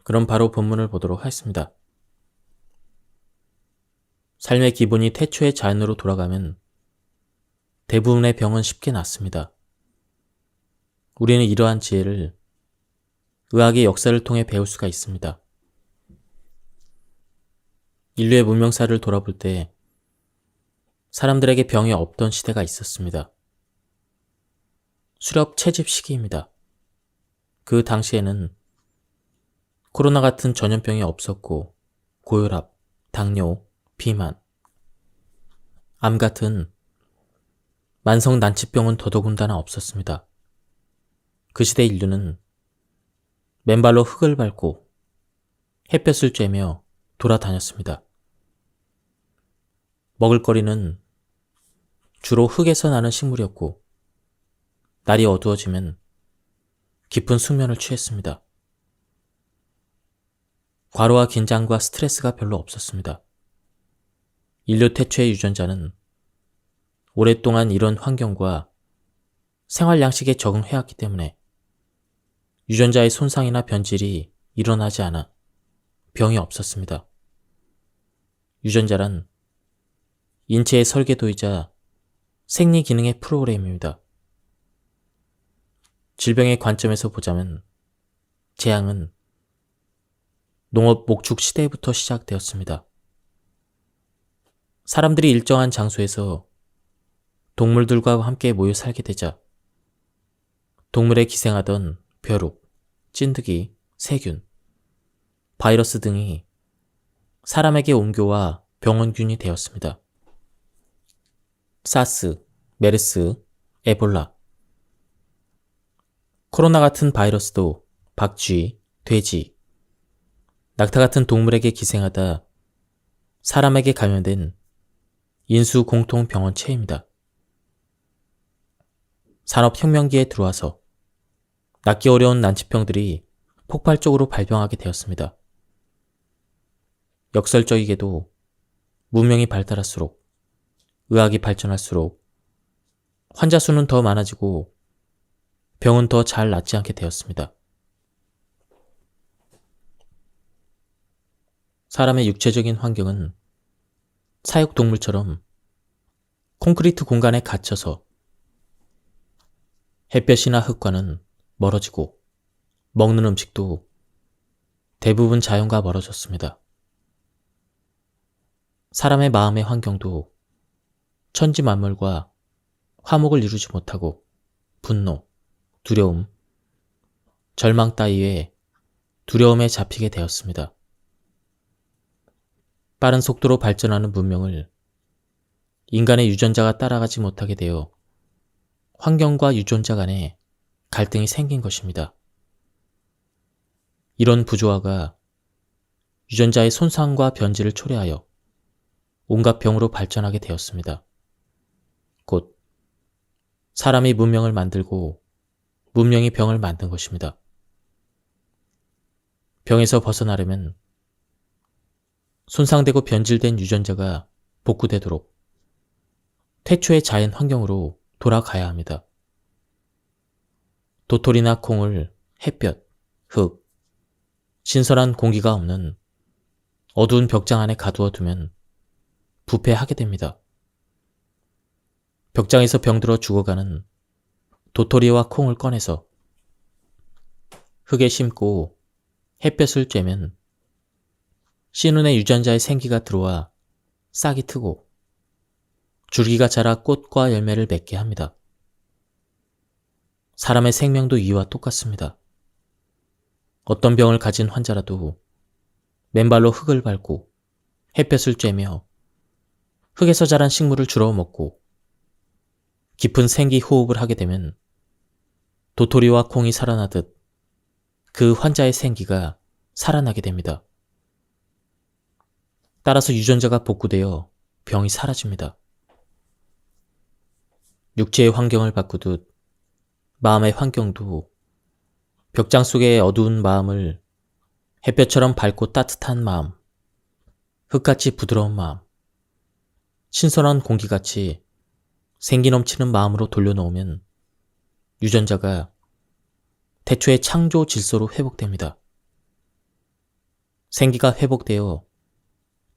그럼 바로 본문을 보도록 하겠습니다. 삶의 기본이 태초의 자연으로 돌아가면 대부분의 병은 쉽게 낫습니다. 우리는 이러한 지혜를 의학의 역사를 통해 배울 수가 있습니다. 인류의 문명사를 돌아볼 때 사람들에게 병이 없던 시대가 있었습니다. 수렵 채집 시기입니다. 그 당시에는 코로나 같은 전염병이 없었고 고혈압, 당뇨, 비만, 암 같은 만성 난치병은 더더군다나 없었습니다. 그 시대 인류는 맨발로 흙을 밟고 햇볕을 쬐며 돌아다녔습니다. 먹을거리는 주로 흙에서 나는 식물이었고 날이 어두워지면 깊은 숙면을 취했습니다. 과로와 긴장과 스트레스가 별로 없었습니다. 인류 태초의 유전자는 오랫동안 이런 환경과 생활 양식에 적응해왔기 때문에 유전자의 손상이나 변질이 일어나지 않아 병이 없었습니다. 유전자란 인체의 설계도이자 생리 기능의 프로그램입니다. 질병의 관점에서 보자면 재앙은 농업 목축 시대부터 시작되었습니다. 사람들이 일정한 장소에서 동물들과 함께 모여 살게 되자 동물에 기생하던 벼룩, 찐득이, 세균, 바이러스 등이 사람에게 옮겨와 병원균이 되었습니다. 사스, 메르스, 에볼라, 코로나 같은 바이러스도 박쥐, 돼지, 낙타 같은 동물에게 기생하다 사람에게 감염된 인수 공통 병원체입니다. 산업혁명기에 들어와서 낫기 어려운 난치병들이 폭발적으로 발병하게 되었습니다. 역설적이게도 문명이 발달할수록 의학이 발전할수록 환자 수는 더 많아지고 병은 더 잘 낫지 않게 되었습니다. 사람의 육체적인 환경은 사육동물처럼 콘크리트 공간에 갇혀서 햇볕이나 흙과는 멀어지고 먹는 음식도 대부분 자연과 멀어졌습니다. 사람의 마음의 환경도 천지 만물과 화목을 이루지 못하고 분노, 두려움, 절망 따위의 두려움에 잡히게 되었습니다. 빠른 속도로 발전하는 문명을 인간의 유전자가 따라가지 못하게 되어 환경과 유전자 간에 갈등이 생긴 것입니다. 이런 부조화가 유전자의 손상과 변질을 초래하여 온갖 병으로 발전하게 되었습니다. 곧 사람이 문명을 만들고 문명이 병을 만든 것입니다. 병에서 벗어나려면 손상되고 변질된 유전자가 복구되도록 태초의 자연 환경으로 돌아가야 합니다. 도토리나 콩을 햇볕, 흙, 신선한 공기가 없는 어두운 벽장 안에 가두어 두면 부패하게 됩니다. 벽장에서 병들어 죽어가는 도토리와 콩을 꺼내서 흙에 심고 햇볕을 쬐면 씨눈의 유전자의 생기가 들어와 싹이 트고 줄기가 자라 꽃과 열매를 맺게 합니다. 사람의 생명도 이와 똑같습니다. 어떤 병을 가진 환자라도 맨발로 흙을 밟고 햇볕을 쬐며 흙에서 자란 식물을 주워 먹고 깊은 생기 호흡을 하게 되면 도토리와 콩이 살아나듯 그 환자의 생기가 살아나게 됩니다. 따라서 유전자가 복구되어 병이 사라집니다. 육체의 환경을 바꾸듯 마음의 환경도 벽장 속의 어두운 마음을 햇볕처럼 밝고 따뜻한 마음, 흙같이 부드러운 마음, 신선한 공기같이 생기 넘치는 마음으로 돌려놓으면 유전자가 태초의 창조 질서로 회복됩니다. 생기가 회복되어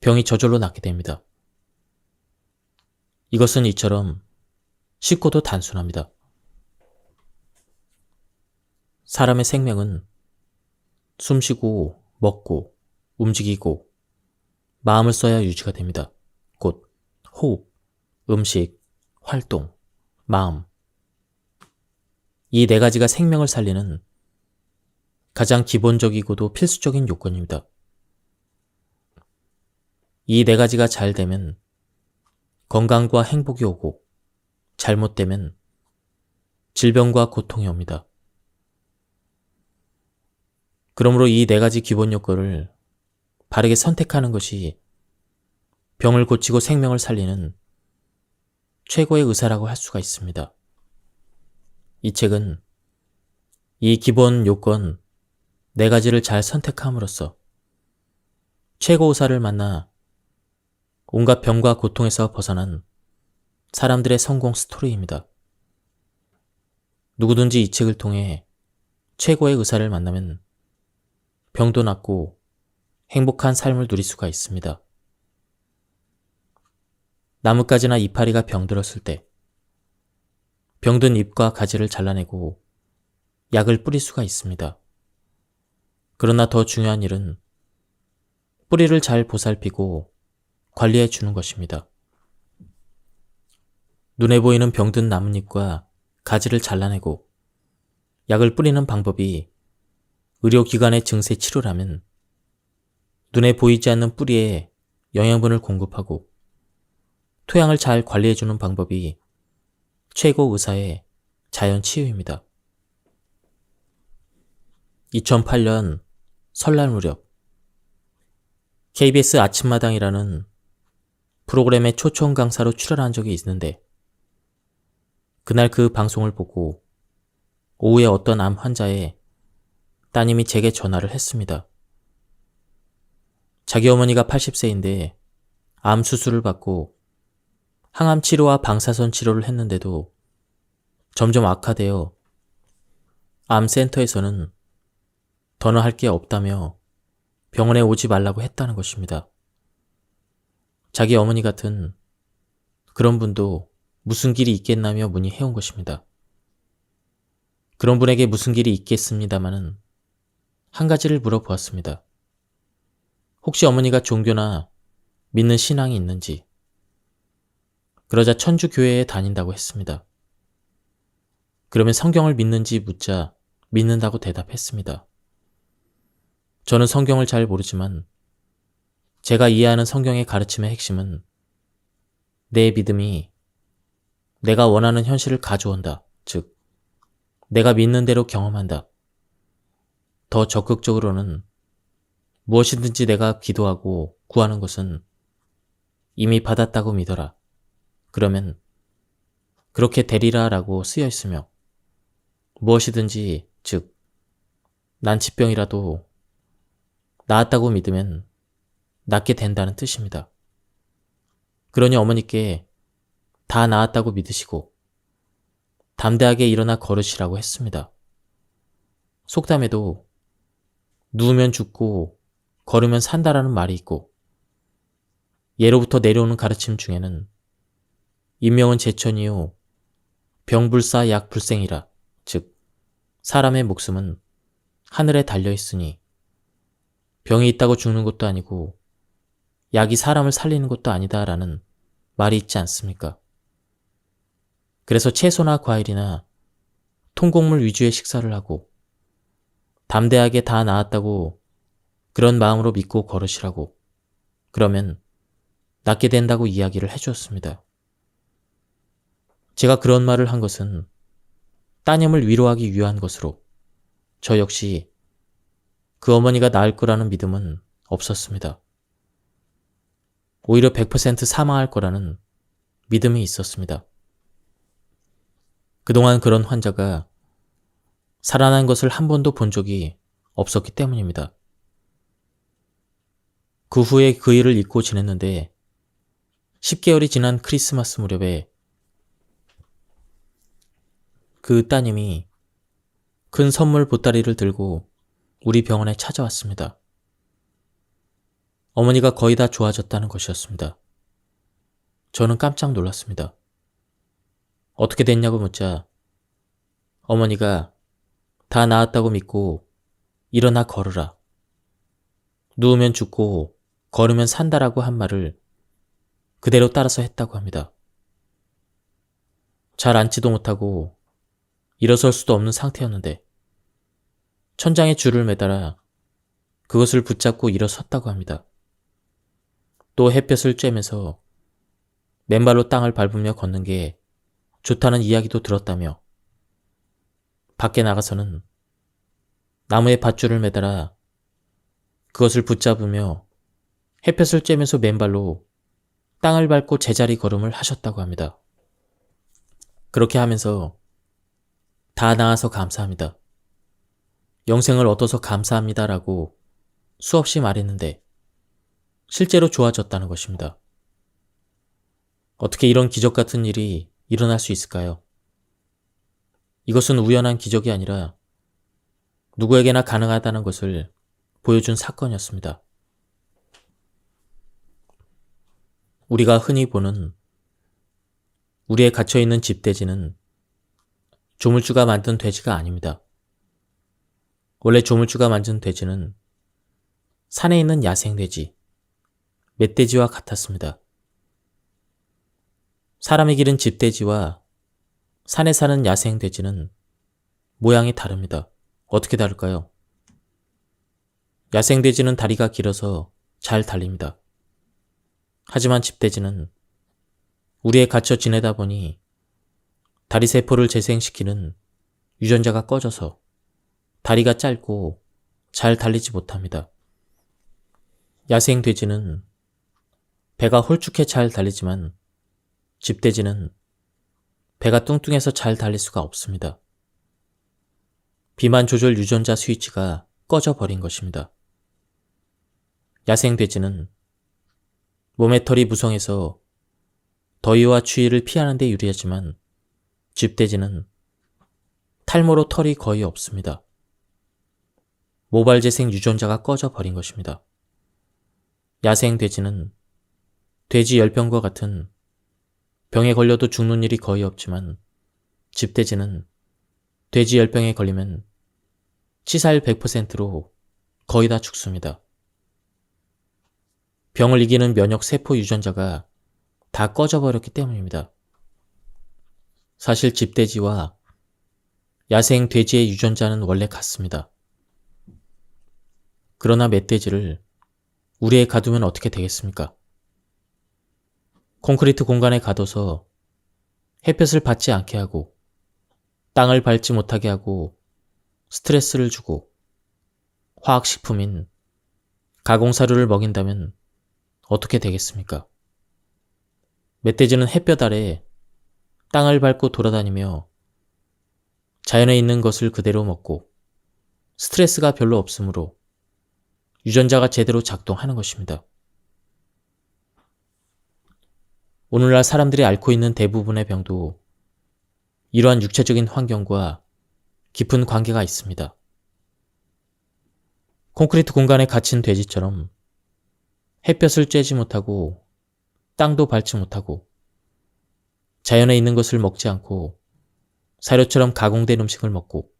병이 저절로 낫게 됩니다. 이것은 이처럼 쉽고도 단순합니다. 사람의 생명은 숨쉬고 먹고 움직이고 마음을 써야 유지가 됩니다. 곧 호흡, 음식, 활동, 마음. 이 네 가지가 생명을 살리는 가장 기본적이고도 필수적인 요건입니다. 이 네 가지가 잘 되면 건강과 행복이 오고 잘못되면 질병과 고통이 옵니다. 그러므로 이 네 가지 기본 요건을 바르게 선택하는 것이 병을 고치고 생명을 살리는 최고의 의사라고 할 수가 있습니다. 이 책은 이 기본 요건 네 가지를 잘 선택함으로써 최고 의사를 만나 온갖 병과 고통에서 벗어난 사람들의 성공 스토리입니다. 누구든지 이 책을 통해 최고의 의사를 만나면 병도 낫고 행복한 삶을 누릴 수가 있습니다. 나뭇가지나 이파리가 병들었을 때 병든 잎과 가지를 잘라내고 약을 뿌릴 수가 있습니다. 그러나 더 중요한 일은 뿌리를 잘 보살피고 관리해 주는 것입니다. 눈에 보이는 병든 나뭇잎과 가지를 잘라내고 약을 뿌리는 방법이 의료기관의 증세 치료라면 눈에 보이지 않는 뿌리에 영양분을 공급하고 토양을 잘 관리해주는 방법이 최고 의사의 자연 치유입니다. 2008년 설날 무렵 KBS 아침마당이라는 프로그램에 초청 강사로 출연한 적이 있는데 그날 그 방송을 보고 오후에 어떤 암 환자의 따님이 제게 전화를 했습니다. 자기 어머니가 80세인데 암 수술을 받고 항암 치료와 방사선 치료를 했는데도 점점 악화되어 암센터에서는 더는 할 게 없다며 병원에 오지 말라고 했다는 것입니다. 자기 어머니 같은 그런 분도 무슨 길이 있겠나며 문의해온 것입니다. 그런 분에게 무슨 길이 있겠습니다마는 한 가지를 물어보았습니다. 혹시 어머니가 종교나 믿는 신앙이 있는지. 그러자 천주교회에 다닌다고 했습니다. 그러면 성경을 믿는지 묻자 믿는다고 대답했습니다. 저는 성경을 잘 모르지만 제가 이해하는 성경의 가르침의 핵심은 내 믿음이 내가 원하는 현실을 가져온다. 즉, 내가 믿는 대로 경험한다. 더 적극적으로는 무엇이든지 내가 기도하고 구하는 것은 이미 받았다고 믿어라. 그러면 그렇게 되리라 라고 쓰여 있으며 무엇이든지, 즉 난치병이라도 나았다고 믿으면 낫게 된다는 뜻입니다. 그러니 어머니께 다 나았다고 믿으시고 담대하게 일어나 걸으시라고 했습니다. 속담에도 누우면 죽고 걸으면 산다라는 말이 있고, 예로부터 내려오는 가르침 중에는 인명은 제천이요 병불사 약불생이라, 즉 사람의 목숨은 하늘에 달려있으니 병이 있다고 죽는 것도 아니고 약이 사람을 살리는 것도 아니다라는 말이 있지 않습니까? 그래서 채소나 과일이나 통곡물 위주의 식사를 하고 담대하게 다 나았다고 그런 마음으로 믿고 걸으시라고, 그러면 낫게 된다고 이야기를 해주었습니다. 제가 그런 말을 한 것은 따님을 위로하기 위한 것으로 저 역시 그 어머니가 나을 거라는 믿음은 없었습니다. 오히려 100% 사망할 거라는 믿음이 있었습니다. 그동안 그런 환자가 살아난 것을 한 번도 본 적이 없었기 때문입니다. 그 후에 그 일을 잊고 지냈는데 10개월이 지난 크리스마스 무렵에 그 따님이 큰 선물 보따리를 들고 우리 병원에 찾아왔습니다. 어머니가 거의 다 좋아졌다는 것이었습니다. 저는 깜짝 놀랐습니다. 어떻게 됐냐고 묻자 어머니가 다 나았다고 믿고 일어나 걸으라, 누우면 죽고 걸으면 산다라고 한 말을 그대로 따라서 했다고 합니다. 잘 앉지도 못하고 일어설 수도 없는 상태였는데 천장에 줄을 매달아 그것을 붙잡고 일어섰다고 합니다. 또 햇볕을 쬐면서 맨발로 땅을 밟으며 걷는 게 좋다는 이야기도 들었다며 밖에 나가서는 나무에 밧줄을 매달아 그것을 붙잡으며 햇볕을 쬐면서 맨발로 땅을 밟고 제자리 걸음을 하셨다고 합니다. 그렇게 하면서 다 나아서 감사합니다, 영생을 얻어서 감사합니다라고 수없이 말했는데 실제로 좋아졌다는 것입니다. 어떻게 이런 기적 같은 일이 일어날 수 있을까요? 이것은 우연한 기적이 아니라 누구에게나 가능하다는 것을 보여준 사건이었습니다. 우리가 흔히 보는 우리의 갇혀있는 집돼지는 조물주가 만든 돼지가 아닙니다. 원래 조물주가 만든 돼지는 산에 있는 야생돼지, 멧돼지와 같았습니다. 사람이 기른 집돼지와 산에 사는 야생돼지는 모양이 다릅니다. 어떻게 다를까요? 야생돼지는 다리가 길어서 잘 달립니다. 하지만 집돼지는 우리에 갇혀 지내다 보니 다리세포를 재생시키는 유전자가 꺼져서 다리가 짧고 잘 달리지 못합니다. 야생돼지는 배가 홀쭉해 잘 달리지만 집돼지는 배가 뚱뚱해서 잘 달릴 수가 없습니다. 비만 조절 유전자 스위치가 꺼져버린 것입니다. 야생돼지는 몸의 털이 무성해서 더위와 추위를 피하는 데 유리하지만 집돼지는 탈모로 털이 거의 없습니다. 모발재생 유전자가 꺼져버린 것입니다. 야생돼지는 돼지 열병과 같은 병에 걸려도 죽는 일이 거의 없지만 집돼지는 돼지 열병에 걸리면 치사율 100%로 거의 다 죽습니다. 병을 이기는 면역 세포 유전자가 다 꺼져버렸기 때문입니다. 사실 집돼지와 야생 돼지의 유전자는 원래 같습니다. 그러나 멧돼지를 우리에 가두면 어떻게 되겠습니까? 콘크리트 공간에 가둬서 햇볕을 받지 않게 하고 땅을 밟지 못하게 하고 스트레스를 주고 화학식품인 가공사료를 먹인다면 어떻게 되겠습니까? 멧돼지는 햇볕 아래 땅을 밟고 돌아다니며 자연에 있는 것을 그대로 먹고 스트레스가 별로 없으므로 유전자가 제대로 작동하는 것입니다. 오늘날 사람들이 앓고 있는 대부분의 병도 이러한 육체적인 환경과 깊은 관계가 있습니다. 콘크리트 공간에 갇힌 돼지처럼 햇볕을 쬐지 못하고 땅도 밟지 못하고 자연에 있는 것을 먹지 않고 사료처럼 가공된 음식을 먹고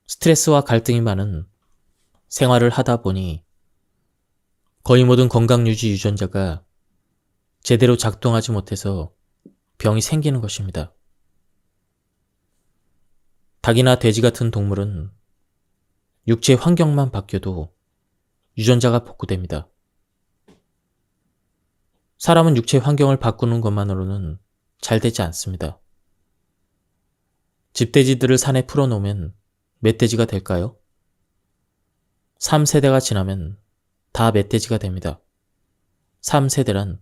스트레스와 갈등이 많은 생활을 하다 보니 거의 모든 건강유지 유전자가 제대로 작동하지 못해서 병이 생기는 것입니다. 닭이나 돼지 같은 동물은 육체 환경만 바뀌어도 유전자가 복구됩니다. 사람은 육체 환경을 바꾸는 것만으로는 잘 되지 않습니다. 집돼지들을 산에 풀어놓으면 멧돼지가 될까요? 3세대가 지나면 다 멧돼지가 됩니다. 3세대란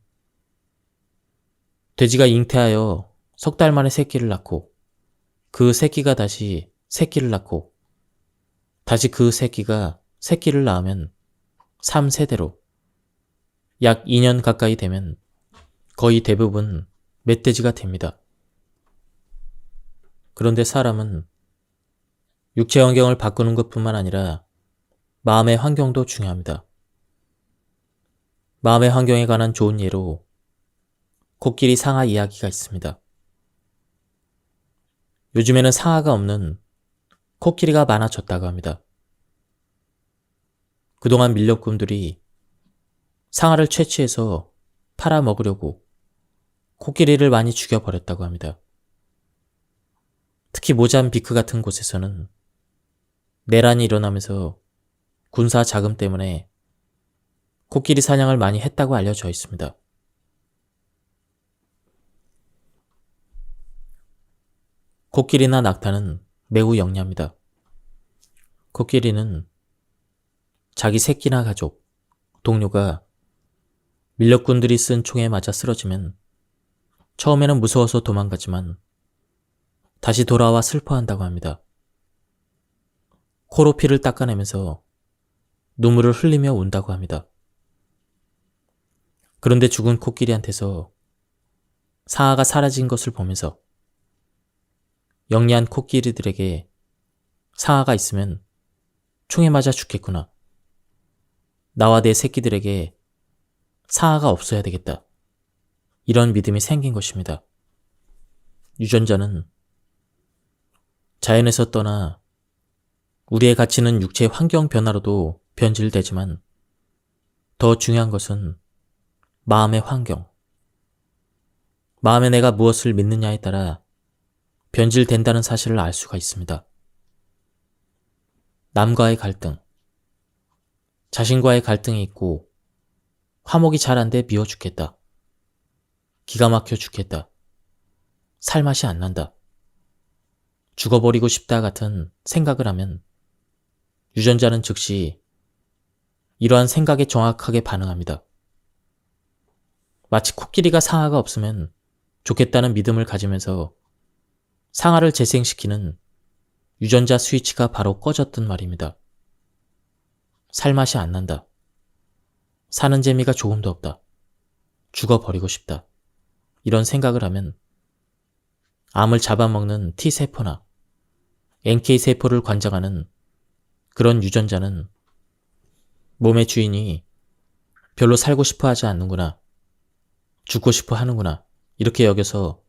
돼지가 잉태하여 석 달 만에 새끼를 낳고 그 새끼가 다시 새끼를 낳고 다시 그 새끼가 새끼를 낳으면 3세대로 약 2년 가까이 되면 거의 대부분 멧돼지가 됩니다. 그런데 사람은 육체 환경을 바꾸는 것뿐만 아니라 마음의 환경도 중요합니다. 마음의 환경에 관한 좋은 예로 코끼리 상아 이야기가 있습니다. 요즘에는 상아가 없는 코끼리가 많아졌다고 합니다. 그동안 밀렵꾼들이 상아를 채취해서 팔아먹으려고 코끼리를 많이 죽여버렸다고 합니다. 특히 모잠비크 같은 곳에서는 내란이 일어나면서 군사 자금 때문에 코끼리 사냥을 많이 했다고 알려져 있습니다. 코끼리나 낙타는 매우 영리합니다. 코끼리는 자기 새끼나 가족, 동료가 밀렵꾼들이 쓴 총에 맞아 쓰러지면 처음에는 무서워서 도망가지만 다시 돌아와 슬퍼한다고 합니다. 코로 피를 닦아내면서 눈물을 흘리며 운다고 합니다. 그런데 죽은 코끼리한테서 상아가 사라진 것을 보면서 영리한 코끼리들에게 상아가 있으면 총에 맞아 죽겠구나. 나와 내 새끼들에게 상아가 없어야 되겠다. 이런 믿음이 생긴 것입니다. 유전자는 자연에서 떠나 우리의 가치는 육체 환경 변화로도 변질되지만 더 중요한 것은 마음의 환경. 마음에 내가 무엇을 믿느냐에 따라 변질된다는 사실을 알 수가 있습니다. 남과의 갈등, 자신과의 갈등이 있고 화목이 잘 안 돼 미워 죽겠다. 기가 막혀 죽겠다. 살맛이 안 난다. 죽어버리고 싶다 같은 생각을 하면 유전자는 즉시 이러한 생각에 정확하게 반응합니다. 마치 코끼리가 상아가 없으면 좋겠다는 믿음을 가지면서 상아를 재생시키는 유전자 스위치가 바로 꺼졌단 말입니다. 살맛이 안 난다. 사는 재미가 조금도 없다. 죽어버리고 싶다. 이런 생각을 하면 암을 잡아먹는 T세포나 NK세포를 관장하는 그런 유전자는 몸의 주인이 별로 살고 싶어 하지 않는구나. 죽고 싶어 하는구나. 이렇게 여겨서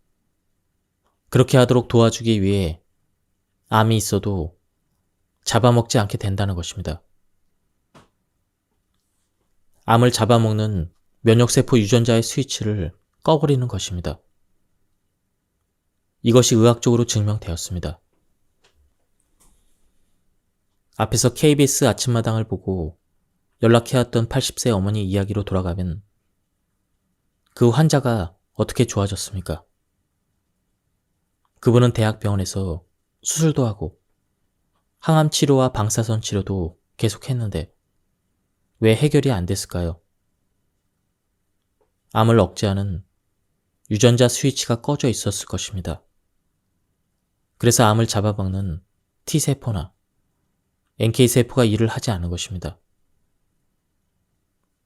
그렇게 하도록 도와주기 위해 암이 있어도 잡아먹지 않게 된다는 것입니다. 암을 잡아먹는 면역세포 유전자의 스위치를 꺼버리는 것입니다. 이것이 의학적으로 증명되었습니다. 앞에서 KBS 아침마당을 보고 연락해왔던 80세 어머니 이야기로 돌아가면 그 환자가 어떻게 좋아졌습니까? 그분은 대학병원에서 수술도 하고 항암 치료와 방사선 치료도 계속했는데 왜 해결이 안 됐을까요? 암을 억제하는 유전자 스위치가 꺼져 있었을 것입니다. 그래서 암을 잡아먹는 T세포나 NK세포가 일을 하지 않은 것입니다.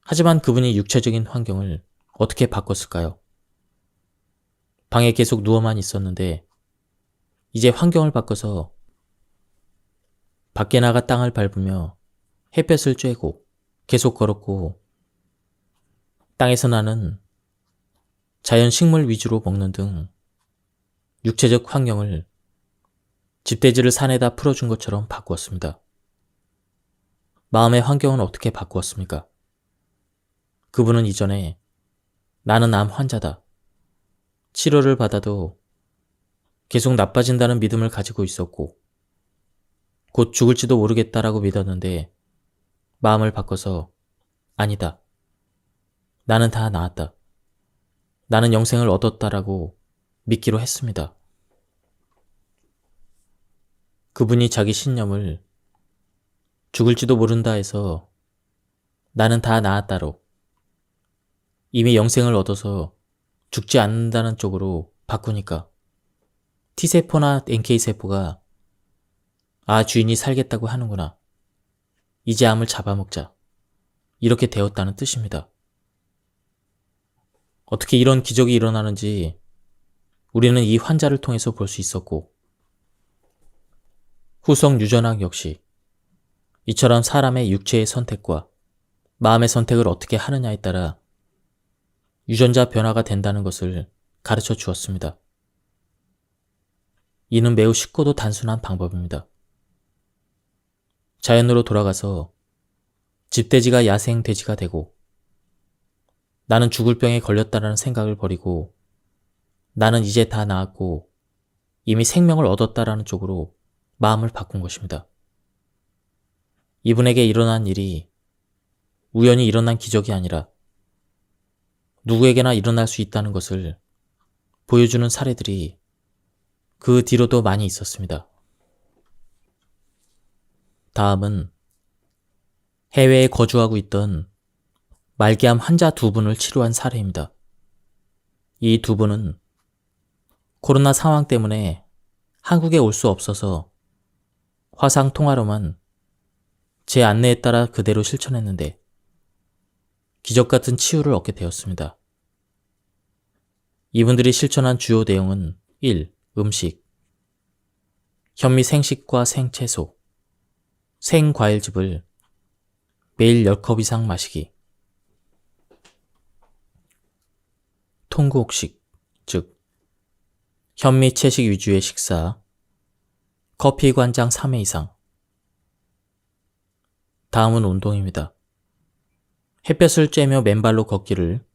하지만 그분이 육체적인 환경을 어떻게 바꿨을까요? 방에 계속 누워만 있었는데 이제 환경을 바꿔서 밖에 나가 땅을 밟으며 햇볕을 쬐고 계속 걸었고 땅에서 나는 자연 식물 위주로 먹는 등 육체적 환경을 집돼지를 산에다 풀어준 것처럼 바꾸었습니다. 마음의 환경은 어떻게 바꾸었습니까? 그분은 이전에 나는 암 환자다. 치료를 받아도 계속 나빠진다는 믿음을 가지고 있었고 곧 죽을지도 모르겠다라고 믿었는데 마음을 바꿔서 아니다. 나는 다 나았다. 나는 영생을 얻었다라고 믿기로 했습니다. 그분이 자기 신념을 죽을지도 모른다 해서 나는 다 나았다로 이미 영생을 얻어서 죽지 않는다는 쪽으로 바꾸니까 T세포나 NK세포가 아, 주인이 살겠다고 하는구나. 이제 암을 잡아먹자. 이렇게 되었다는 뜻입니다. 어떻게 이런 기적이 일어나는지 우리는 이 환자를 통해서 볼 수 있었고 후속 유전학 역시 이처럼 사람의 육체의 선택과 마음의 선택을 어떻게 하느냐에 따라 유전자 변화가 된다는 것을 가르쳐 주었습니다. 이는 매우 쉽고도 단순한 방법입니다. 자연으로 돌아가서 집돼지가 야생 돼지가 되고 나는 죽을 병에 걸렸다라는 생각을 버리고 나는 이제 다 나았고 이미 생명을 얻었다라는 쪽으로 마음을 바꾼 것입니다. 이분에게 일어난 일이 우연히 일어난 기적이 아니라 누구에게나 일어날 수 있다는 것을 보여주는 사례들이 그 뒤로도 많이 있었습니다. 다음은 해외에 거주하고 있던 말기암 환자 2분을 치료한 사례입니다. 이 2분은 코로나 상황 때문에 한국에 올 수 없어서 화상 통화로만 제 안내에 따라 그대로 실천했는데 기적같은 치유를 얻게 되었습니다. 이분들이 실천한 주요 내용은 1. 음식 현미 생식과 생채소, 생과일즙을 매일 10컵 이상 마시기 통곡식, 즉 현미 채식 위주의 식사, 커피 관장 3회 이상. 다음은 운동입니다. 햇볕을 쬐며 맨발로 걷기를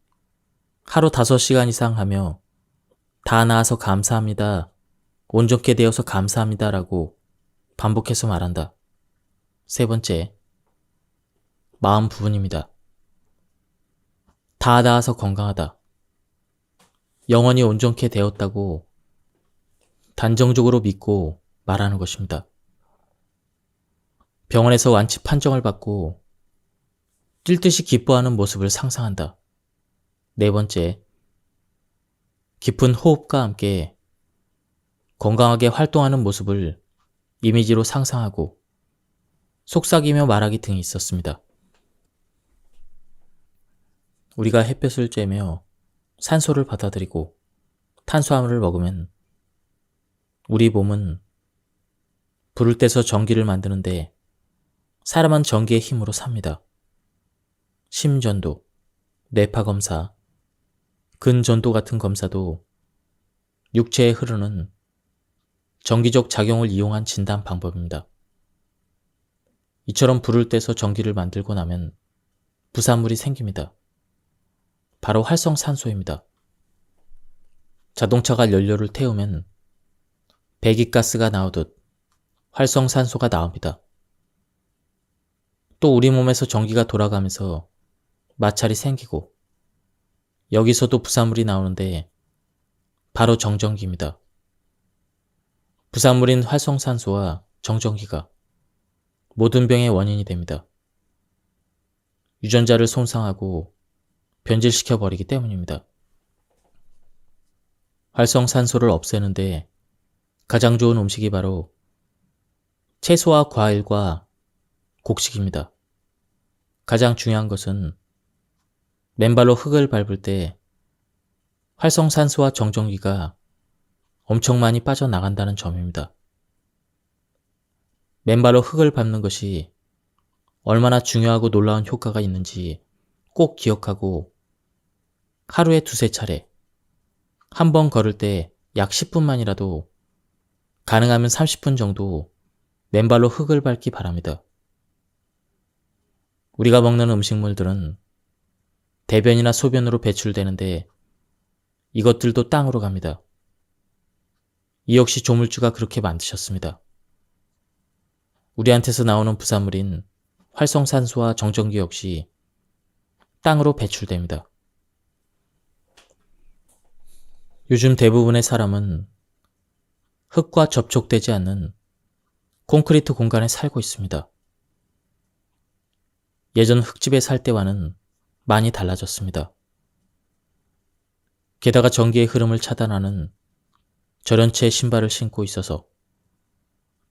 하루 5시간 이상 하며 다 나아서 감사합니다. 온전케 되어서 감사합니다 라고 반복해서 말한다. 3번째, 마음 부분입니다. 다 나아서 건강하다. 영원히 온전케 되었다고 단정적으로 믿고 말하는 것입니다. 병원에서 완치 판정을 받고 뛸 듯이 기뻐하는 모습을 상상한다. 4번째, 깊은 호흡과 함께 건강하게 활동하는 모습을 이미지로 상상하고 속삭이며 말하기 등이 있었습니다. 우리가 햇볕을 쬐며 산소를 받아들이고 탄수화물을 먹으면 우리 몸은 불을 떼서 전기를 만드는데 사람은 전기의 힘으로 삽니다. 심전도, 뇌파검사, 근전도 같은 검사도 육체에 흐르는 전기적 작용을 이용한 진단 방법입니다. 이처럼 불을 떼서 전기를 만들고 나면 부산물이 생깁니다. 바로 활성산소입니다. 자동차가 연료를 태우면 배기가스가 나오듯 활성산소가 나옵니다. 또 우리 몸에서 전기가 돌아가면서 마찰이 생기고 여기서도 부산물이 나오는데 바로 정전기입니다. 부산물인 활성산소와 정전기가 모든 병의 원인이 됩니다. 유전자를 손상하고 변질시켜버리기 때문입니다. 활성산소를 없애는데 가장 좋은 음식이 바로 채소와 과일과 곡식입니다. 가장 중요한 것은 맨발로 흙을 밟을 때 활성산소와 정전기가 엄청 많이 빠져나간다는 점입니다. 맨발로 흙을 밟는 것이 얼마나 중요하고 놀라운 효과가 있는지 꼭 기억하고 하루에 두세 차례, 한 번 걸을 때 약 10분만이라도 가능하면 30분 정도 맨발로 흙을 밟기 바랍니다. 우리가 먹는 음식물들은 대변이나 소변으로 배출되는데 이것들도 땅으로 갑니다. 이 역시 조물주가 그렇게 만드셨습니다. 우리한테서 나오는 부산물인 활성산소와 정전기 역시 땅으로 배출됩니다. 요즘 대부분의 사람은 흙과 접촉되지 않는 콘크리트 공간에 살고 있습니다. 예전 흙집에 살 때와는 많이 달라졌습니다. 게다가 전기의 흐름을 차단하는 절연체 신발을 신고 있어서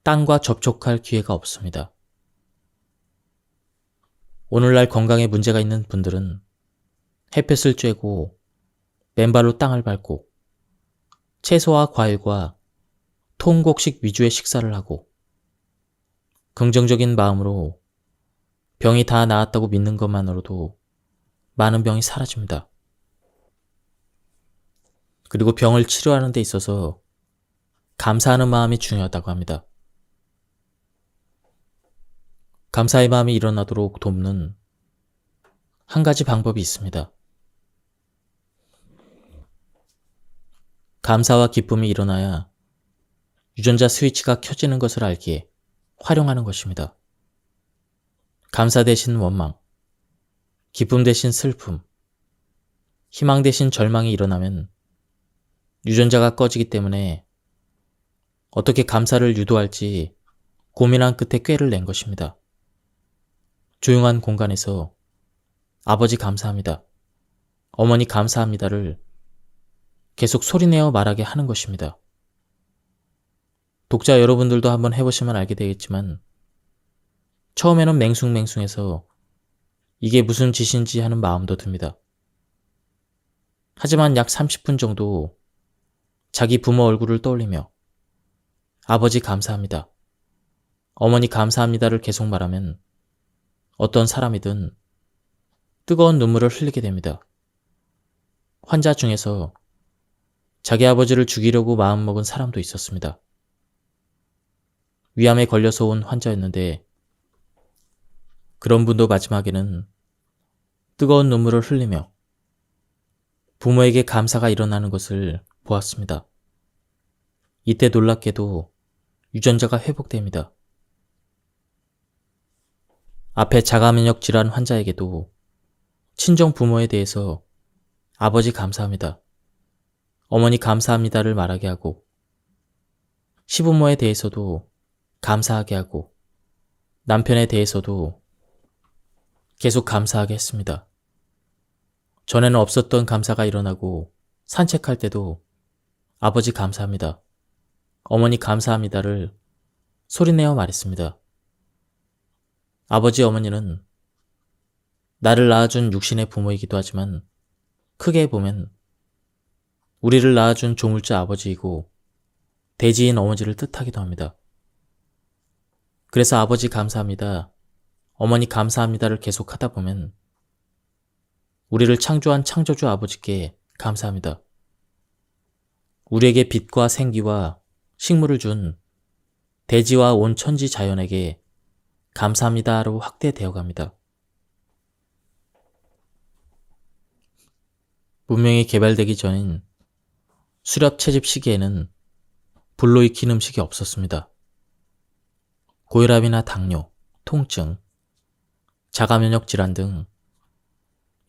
땅과 접촉할 기회가 없습니다. 오늘날 건강에 문제가 있는 분들은 햇볕을 쬐고 맨발로 땅을 밟고 채소와 과일과 통곡식 위주의 식사를 하고 긍정적인 마음으로 병이 다 나았다고 믿는 것만으로도 많은 병이 사라집니다. 그리고 병을 치료하는 데 있어서 감사하는 마음이 중요하다고 합니다. 감사의 마음이 일어나도록 돕는 한 가지 방법이 있습니다. 감사와 기쁨이 일어나야 유전자 스위치가 켜지는 것을 알기에 활용하는 것입니다. 감사 대신 원망, 기쁨 대신 슬픔, 희망 대신 절망이 일어나면 유전자가 꺼지기 때문에 어떻게 감사를 유도할지 고민한 끝에 꾀를 낸 것입니다. 조용한 공간에서 아버지 감사합니다, 어머니 감사합니다를 계속 소리내어 말하게 하는 것입니다. 독자 여러분들도 한번 해보시면 알게 되겠지만 처음에는 맹숭맹숭해서 이게 무슨 짓인지 하는 마음도 듭니다. 하지만 약 30분 정도 자기 부모 얼굴을 떠올리며 아버지 감사합니다, 어머니 감사합니다를 계속 말하면 어떤 사람이든 뜨거운 눈물을 흘리게 됩니다. 환자 중에서 자기 아버지를 죽이려고 마음먹은 사람도 있었습니다. 위암에 걸려서 온 환자였는데 그런 분도 마지막에는 뜨거운 눈물을 흘리며 부모에게 감사가 일어나는 것을 보았습니다. 이때 놀랍게도 유전자가 회복됩니다. 앞에 자가면역 질환 환자에게도 친정 부모에 대해서 아버지 감사합니다, 어머니 감사합니다를 말하게 하고 시부모에 대해서도 감사하게 하고 남편에 대해서도 계속 감사하게 했습니다. 전에는 없었던 감사가 일어나고 산책할 때도 아버지 감사합니다, 어머니 감사합니다를 소리내어 말했습니다. 아버지 어머니는 나를 낳아준 육신의 부모이기도 하지만 크게 보면 우리를 낳아준 조물주 아버지이고 대지인 어머니를 뜻하기도 합니다. 그래서 아버지 감사합니다, 어머니 감사합니다를 계속 하다 보면 우리를 창조한 창조주 아버지께 감사합니다, 우리에게 빛과 생기와 식물을 준 대지와 온 천지 자연에게 감사합니다로 확대되어 갑니다. 문명이 개발되기 전인 수렵 채집 시기에는 불로 익힌 음식이 없었습니다. 고혈압이나 당뇨, 통증, 자가면역 질환 등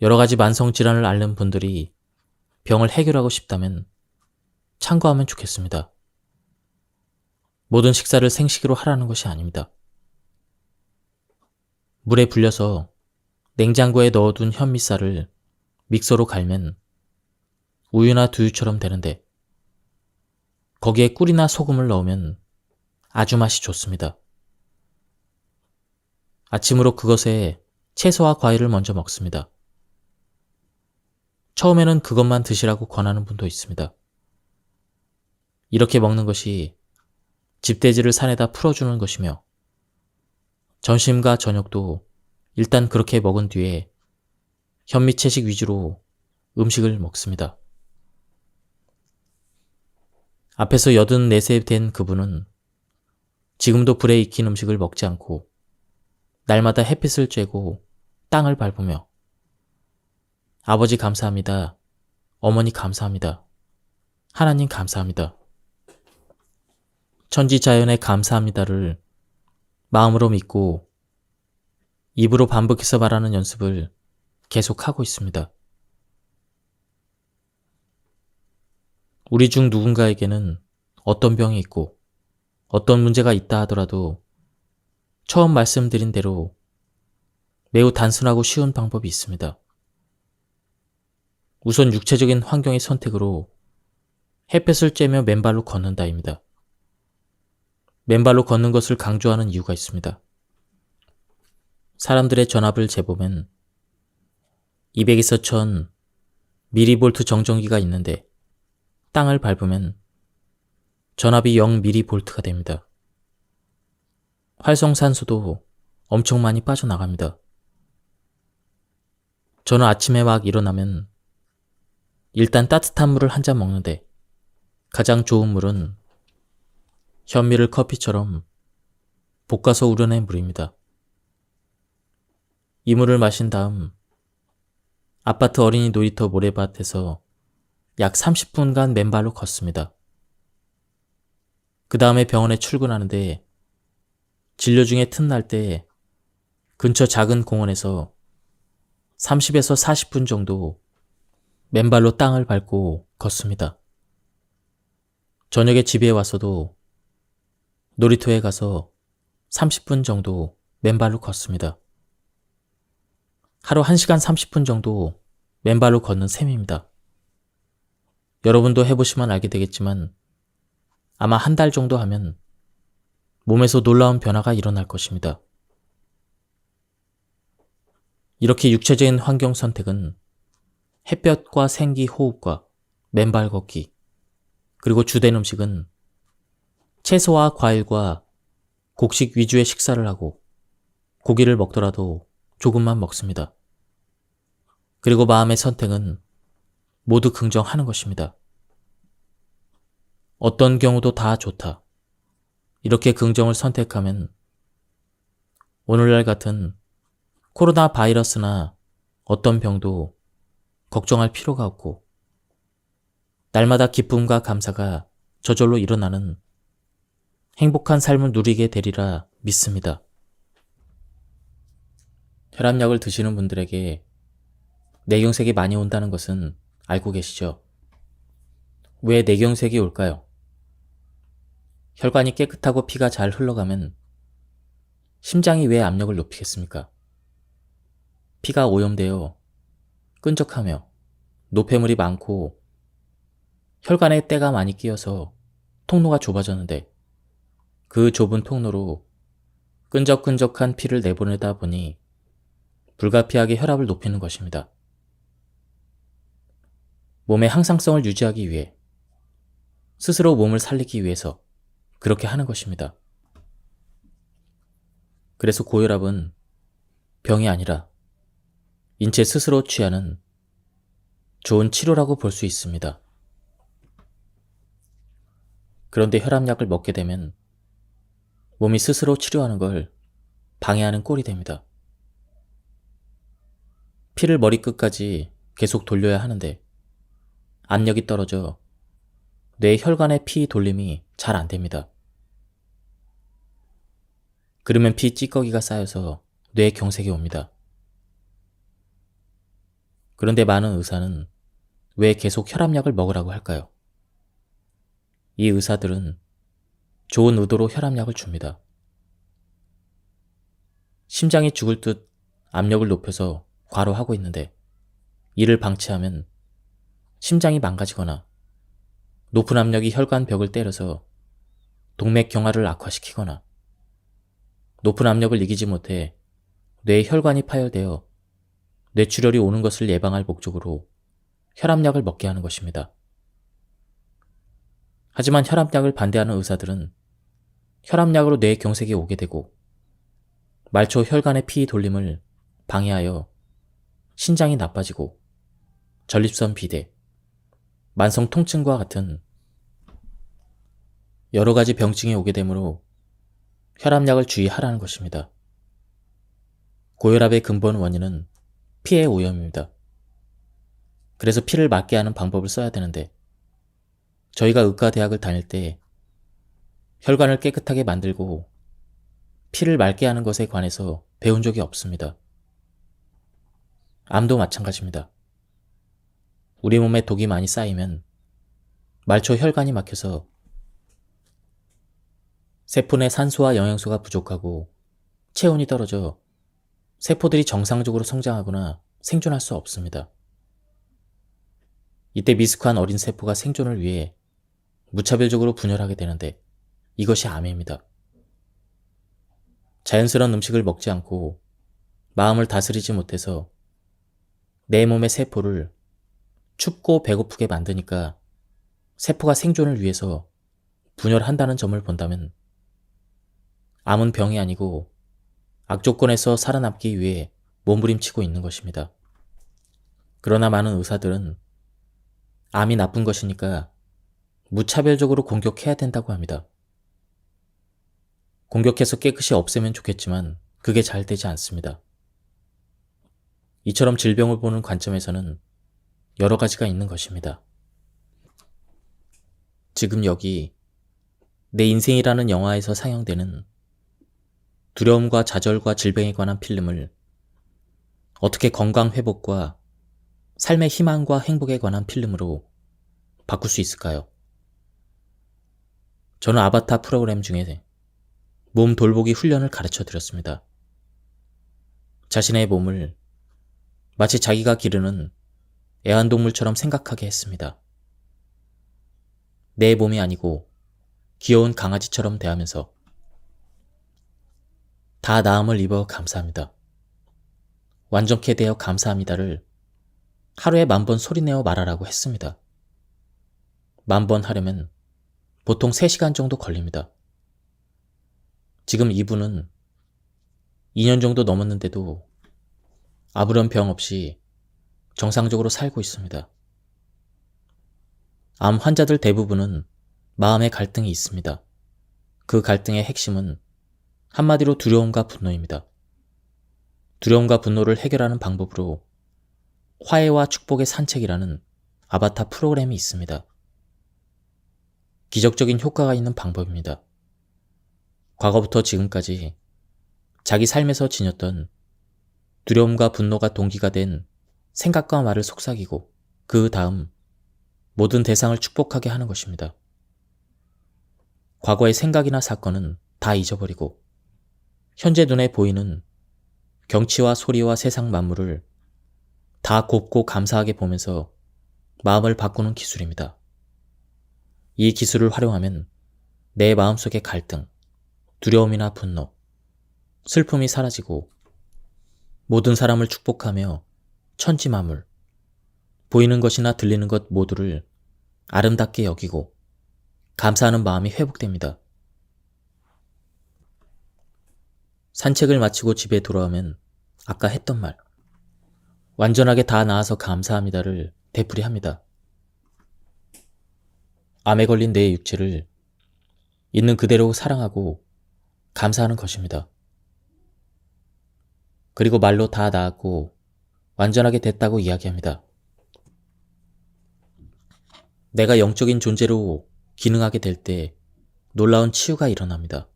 여러 가지 만성 질환을 앓는 분들이 병을 해결하고 싶다면 참고하면 좋겠습니다. 모든 식사를 생식으로 하라는 것이 아닙니다. 물에 불려서 냉장고에 넣어둔 현미쌀을 믹서로 갈면 우유나 두유처럼 되는데 거기에 꿀이나 소금을 넣으면 아주 맛이 좋습니다. 아침으로 그것에 채소와 과일을 먼저 먹습니다. 처음에는 그것만 드시라고 권하는 분도 있습니다. 이렇게 먹는 것이 집돼지를 산에다 풀어주는 것이며 점심과 저녁도 일단 그렇게 먹은 뒤에 현미채식 위주로 음식을 먹습니다. 앞에서 84세 된 그분은 지금도 불에 익힌 음식을 먹지 않고 날마다 햇빛을 쬐고 땅을 밟으며 아버지 감사합니다. 어머니 감사합니다. 하나님 감사합니다. 천지자연에 감사합니다를 마음으로 믿고 입으로 반복해서 말하는 연습을 계속하고 있습니다. 우리 중 누군가에게는 어떤 병이 있고 어떤 문제가 있다 하더라도 처음 말씀드린 대로 매우 단순하고 쉬운 방법이 있습니다. 우선 육체적인 환경의 선택으로 햇볕을 쬐며 맨발로 걷는다입니다. 맨발로 걷는 것을 강조하는 이유가 있습니다. 사람들의 전압을 재보면 200에서 1000 미리볼트 정전기가 있는데 땅을 밟으면 전압이 0 미리볼트가 됩니다. 활성산소도 엄청 많이 빠져나갑니다. 저는 아침에 막 일어나면 일단 따뜻한 물을 한 잔 먹는데 가장 좋은 물은 현미를 커피처럼 볶아서 우려낸 물입니다. 이 물을 마신 다음 아파트 어린이 놀이터 모래밭에서 약 30분간 맨발로 걷습니다. 그 다음에 병원에 출근하는데 진료 중에 틈날 때 근처 작은 공원에서 30에서 40분 정도 맨발로 땅을 밟고 걷습니다. 저녁에 집에 와서도 놀이터에 가서 30분 정도 맨발로 걷습니다. 하루 1시간 30분 정도 맨발로 걷는 셈입니다. 여러분도 해보시면 알게 되겠지만 아마 한 달 정도 하면 몸에서 놀라운 변화가 일어날 것입니다. 이렇게 육체적인 환경 선택은 햇볕과 생기 호흡과 맨발 걷기, 그리고 주된 음식은 채소와 과일과 곡식 위주의 식사를 하고 고기를 먹더라도 조금만 먹습니다. 그리고 마음의 선택은 모두 긍정하는 것입니다. 어떤 경우도 다 좋다. 이렇게 긍정을 선택하면 오늘날 같은 코로나 바이러스나 어떤 병도 걱정할 필요가 없고 날마다 기쁨과 감사가 저절로 일어나는 행복한 삶을 누리게 되리라 믿습니다. 혈압약을 드시는 분들에게 뇌경색이 많이 온다는 것은 알고 계시죠? 왜 뇌경색이 올까요? 혈관이 깨끗하고 피가 잘 흘러가면 심장이 왜 압력을 높이겠습니까? 피가 오염되어 끈적하며 노폐물이 많고 혈관에 때가 많이 끼어서 통로가 좁아졌는데 그 좁은 통로로 끈적끈적한 피를 내보내다 보니 불가피하게 혈압을 높이는 것입니다. 몸의 항상성을 유지하기 위해 스스로 몸을 살리기 위해서 그렇게 하는 것입니다. 그래서 고혈압은 병이 아니라 인체 스스로 취하는 좋은 치료라고 볼 수 있습니다. 그런데 혈압약을 먹게 되면 몸이 스스로 치료하는 걸 방해하는 꼴이 됩니다. 피를 머리끝까지 계속 돌려야 하는데 압력이 떨어져 뇌 혈관의 피 돌림이 잘 안 됩니다. 그러면 피 찌꺼기가 쌓여서 뇌 경색이 옵니다. 그런데 많은 의사는 왜 계속 혈압약을 먹으라고 할까요? 이 의사들은 좋은 의도로 혈압약을 줍니다. 심장이 죽을 듯 압력을 높여서 과로하고 있는데 이를 방치하면 심장이 망가지거나 높은 압력이 혈관 벽을 때려서 동맥 경화를 악화시키거나 높은 압력을 이기지 못해 뇌에 혈관이 파열되어 뇌출혈이 오는 것을 예방할 목적으로 혈압약을 먹게 하는 것입니다. 하지만 혈압약을 반대하는 의사들은 혈압약으로 뇌에 경색이 오게 되고 말초 혈관의 피 돌림을 방해하여 신장이 나빠지고 전립선 비대, 만성 통증과 같은 여러 가지 병증이 오게 되므로 혈압약을 주의하라는 것입니다. 고혈압의 근본 원인은 피의 오염입니다. 그래서 피를 맑게 하는 방법을 써야 되는데 저희가 의과대학을 다닐 때 혈관을 깨끗하게 만들고 피를 맑게 하는 것에 관해서 배운 적이 없습니다. 암도 마찬가지입니다. 우리 몸에 독이 많이 쌓이면 말초 혈관이 막혀서 세포 내 산소와 영양소가 부족하고 체온이 떨어져 세포들이 정상적으로 성장하거나 생존할 수 없습니다. 이때 미숙한 어린 세포가 생존을 위해 무차별적으로 분열하게 되는데 이것이 암입니다. 자연스러운 음식을 먹지 않고 마음을 다스리지 못해서 내 몸의 세포를 춥고 배고프게 만드니까 세포가 생존을 위해서 분열한다는 점을 본다면 암은 병이 아니고 악조건에서 살아남기 위해 몸부림치고 있는 것입니다. 그러나 많은 의사들은 암이 나쁜 것이니까 무차별적으로 공격해야 된다고 합니다. 공격해서 깨끗이 없애면 좋겠지만 그게 잘 되지 않습니다. 이처럼 질병을 보는 관점에서는 여러 가지가 있는 것입니다. 지금 여기 내 인생이라는 영화에서 상영되는 두려움과 좌절과 질병에 관한 필름을 어떻게 건강 회복과 삶의 희망과 행복에 관한 필름으로 바꿀 수 있을까요? 저는 아바타 프로그램 중에 몸 돌보기 훈련을 가르쳐 드렸습니다. 자신의 몸을 마치 자기가 기르는 애완동물처럼 생각하게 했습니다. 내 몸이 아니고 귀여운 강아지처럼 대하면서 다 나음을 입어 감사합니다. 완전케 되어 감사합니다를 하루에 10,000번 소리내어 말하라고 했습니다. 10,000번 하려면 보통 3시간 정도 걸립니다. 지금 이분은 2년 정도 넘었는데도 아무런 병 없이 정상적으로 살고 있습니다. 암 환자들 대부분은 마음의 갈등이 있습니다. 그 갈등의 핵심은 한마디로 두려움과 분노입니다. 두려움과 분노를 해결하는 방법으로 화해와 축복의 산책이라는 아바타 프로그램이 있습니다. 기적적인 효과가 있는 방법입니다. 과거부터 지금까지 자기 삶에서 지녔던 두려움과 분노가 동기가 된 생각과 말을 속삭이고 그 다음 모든 대상을 축복하게 하는 것입니다. 과거의 생각이나 사건은 다 잊어버리고 현재 눈에 보이는 경치와 소리와 세상 만물을 다 곱고 감사하게 보면서 마음을 바꾸는 기술입니다. 이 기술을 활용하면 내 마음속의 갈등, 두려움이나 분노, 슬픔이 사라지고 모든 사람을 축복하며 천지만물, 보이는 것이나 들리는 것 모두를 아름답게 여기고 감사하는 마음이 회복됩니다. 산책을 마치고 집에 돌아오면 아까 했던 말, 완전하게 다 나아서 감사합니다를 되풀이합니다. 암에 걸린 내 육체를 있는 그대로 사랑하고 감사하는 것입니다. 그리고 말로 다 나았고 완전하게 됐다고 이야기합니다. 내가 영적인 존재로 기능하게 될 때 놀라운 치유가 일어납니다.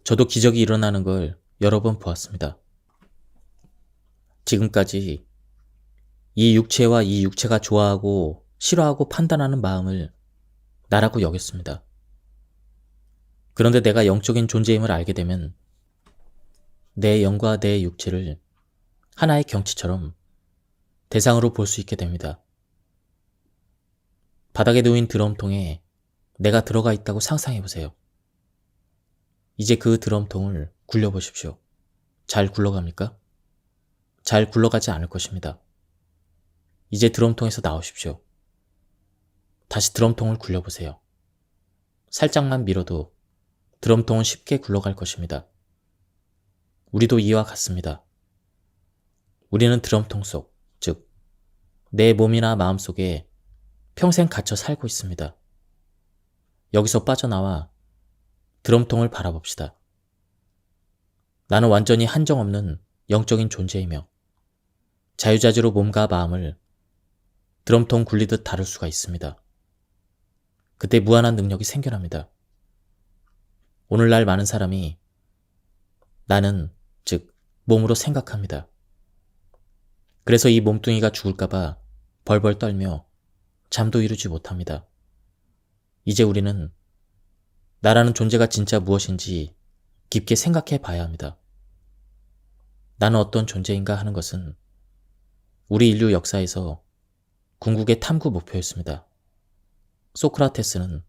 저도 기적이 일어나는 걸 여러 번 보았습니다. 지금까지 이 육체와 이 육체가 좋아하고 싫어하고 판단하는 마음을 나라고 여겼습니다. 그런데 내가 영적인 존재임을 알게 되면 내 영과 내 육체를 하나의 경치처럼 대상으로 볼 수 있게 됩니다. 바닥에 놓인 드럼통에 내가 들어가 있다고 상상해 보세요. 이제 그 드럼통을 굴려보십시오. 잘 굴러갑니까? 잘 굴러가지 않을 것입니다. 이제 드럼통에서 나오십시오. 다시 드럼통을 굴려보세요. 살짝만 밀어도 드럼통은 쉽게 굴러갈 것입니다. 우리도 이와 같습니다. 우리는 드럼통 속, 즉, 내 몸이나 마음 속에 평생 갇혀 살고 있습니다. 여기서 빠져나와 드럼통을 바라봅시다. 나는 완전히 한정없는 영적인 존재이며 자유자재로 몸과 마음을 드럼통 굴리듯 다룰 수가 있습니다. 그때 무한한 능력이 생겨납니다. 오늘날 많은 사람이 나는, 즉, 몸으로 생각합니다. 그래서 이 몸뚱이가 죽을까봐 벌벌 떨며 잠도 이루지 못합니다. 이제 우리는 나라는 존재가 진짜 무엇인지 깊게 생각해 봐야 합니다. 나는 어떤 존재인가 하는 것은 우리 인류 역사에서 궁극의 탐구 목표였습니다. 소크라테스는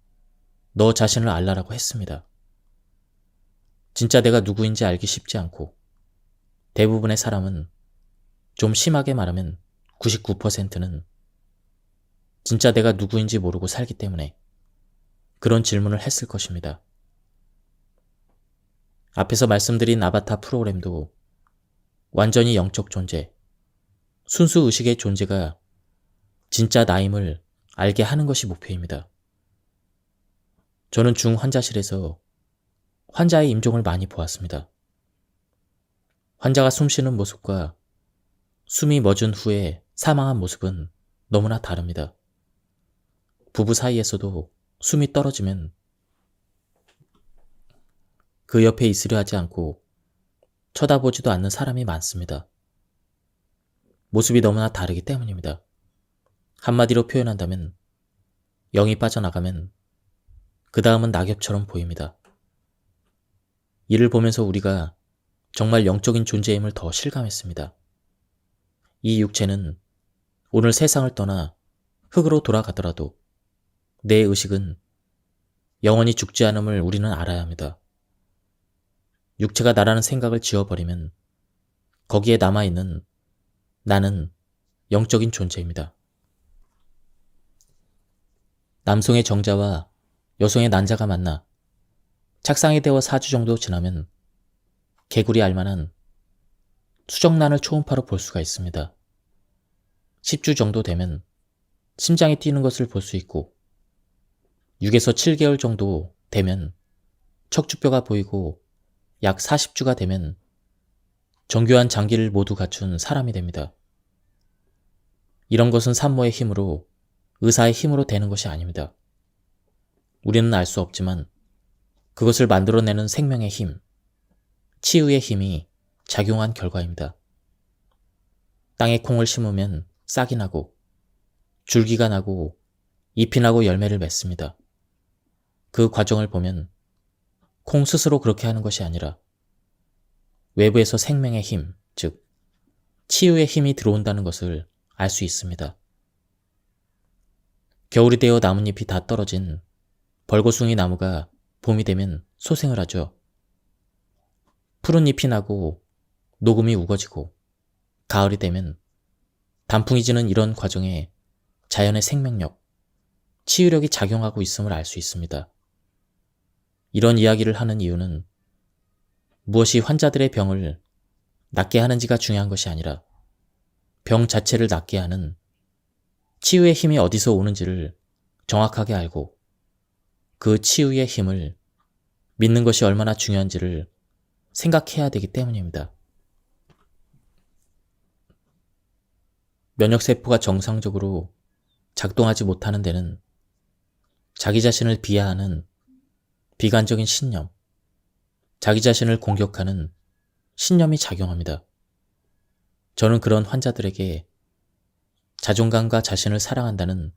너 자신을 알라라고 했습니다. 진짜 내가 누구인지 알기 쉽지 않고 대부분의 사람은, 좀 심하게 말하면 99%는 진짜 내가 누구인지 모르고 살기 때문에 그런 질문을 했을 것입니다. 앞에서 말씀드린 아바타 프로그램도 완전히 영적 존재, 순수 의식의 존재가 진짜 나임을 알게 하는 것이 목표입니다. 저는 중환자실에서 환자의 임종을 많이 보았습니다. 환자가 숨쉬는 모습과 숨이 멎은 후에 사망한 모습은 너무나 다릅니다. 부부 사이에서도 숨이 떨어지면 그 옆에 있으려 하지 않고 쳐다보지도 않는 사람이 많습니다. 모습이 너무나 다르기 때문입니다. 한마디로 표현한다면 영이 빠져나가면 그 다음은 낙엽처럼 보입니다. 이를 보면서 우리가 정말 영적인 존재임을 더 실감했습니다. 이 육체는 오늘 세상을 떠나 흙으로 돌아가더라도 내 의식은 영원히 죽지 않음을 우리는 알아야 합니다. 육체가 나라는 생각을 지워버리면 거기에 남아있는 나는 영적인 존재입니다. 남성의 정자와 여성의 난자가 만나 착상이 되어 4주 정도 지나면 개구리 알만한 수정란을 초음파로 볼 수가 있습니다. 10주 정도 되면 심장이 뛰는 것을 볼 수 있고 6에서 7개월 정도 되면 척추뼈가 보이고 약 40주가 되면 정교한 장기를 모두 갖춘 사람이 됩니다. 이런 것은 산모의 힘으로, 의사의 힘으로 되는 것이 아닙니다. 우리는 알 수 없지만 그것을 만들어내는 생명의 힘, 치유의 힘이 작용한 결과입니다. 땅에 콩을 심으면 싹이 나고 줄기가 나고 잎이 나고 열매를 맺습니다. 그 과정을 보면 콩 스스로 그렇게 하는 것이 아니라 외부에서 생명의 힘, 즉 치유의 힘이 들어온다는 것을 알 수 있습니다. 겨울이 되어 나뭇잎이 다 떨어진 벌거숭이 나무가 봄이 되면 소생을 하죠. 푸른 잎이 나고 녹음이 우거지고 가을이 되면 단풍이 지는 이런 과정에 자연의 생명력, 치유력이 작용하고 있음을 알 수 있습니다. 이런 이야기를 하는 이유는 무엇이 환자들의 병을 낫게 하는지가 중요한 것이 아니라 병 자체를 낫게 하는 치유의 힘이 어디서 오는지를 정확하게 알고 그 치유의 힘을 믿는 것이 얼마나 중요한지를 생각해야 되기 때문입니다. 면역세포가 정상적으로 작동하지 못하는 데는 자기 자신을 비하하는 비관적인 신념, 자기 자신을 공격하는 신념이 작용합니다. 저는 그런 환자들에게 자존감과 자신을 사랑한다는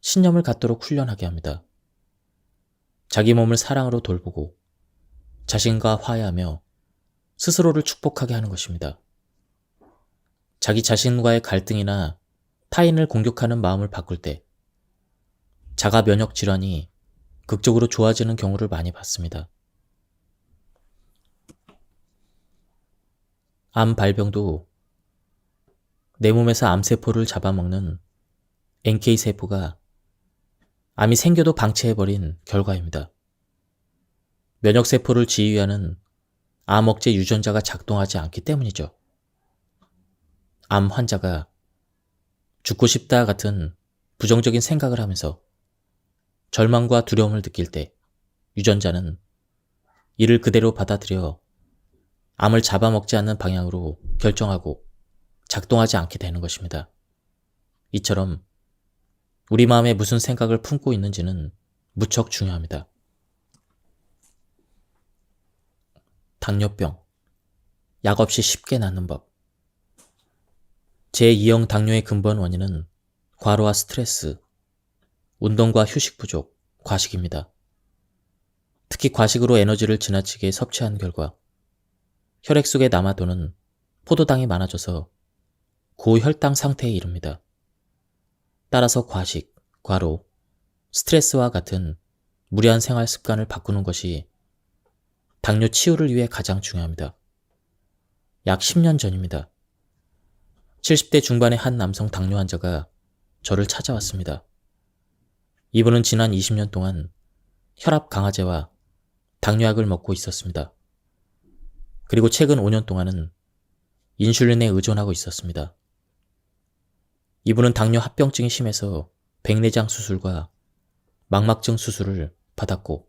신념을 갖도록 훈련하게 합니다. 자기 몸을 사랑으로 돌보고 자신과 화해하며 스스로를 축복하게 하는 것입니다. 자기 자신과의 갈등이나 타인을 공격하는 마음을 바꿀 때 자가 면역 질환이 극적으로 좋아지는 경우를 많이 봤습니다. 암 발병도 내 몸에서 암세포를 잡아먹는 NK세포가 암이 생겨도 방치해버린 결과입니다. 면역세포를 지휘하는 암 억제 유전자가 작동하지 않기 때문이죠. 암 환자가 죽고 싶다 같은 부정적인 생각을 하면서 절망과 두려움을 느낄 때 유전자는 이를 그대로 받아들여 암을 잡아먹지 않는 방향으로 결정하고 작동하지 않게 되는 것입니다. 이처럼 우리 마음에 무슨 생각을 품고 있는지는 무척 중요합니다. 당뇨병, 약 없이 쉽게 낫는 법. 제2형 당뇨의 근본 원인은 과로와 스트레스, 운동과 휴식 부족, 과식입니다. 특히 과식으로 에너지를 지나치게 섭취한 결과 혈액 속에 남아도는 포도당이 많아져서 고혈당 상태에 이릅니다. 따라서 과식, 과로, 스트레스와 같은 무리한 생활 습관을 바꾸는 것이 당뇨 치유를 위해 가장 중요합니다. 약 10년 전입니다. 70대 중반의 한 남성 당뇨 환자가 저를 찾아왔습니다. 이분은 지난 20년 동안 혈압 강화제와 당뇨약을 먹고 있었습니다. 그리고 최근 5년 동안은 인슐린에 의존하고 있었습니다. 이분은 당뇨 합병증이 심해서 백내장 수술과 망막증 수술을 받았고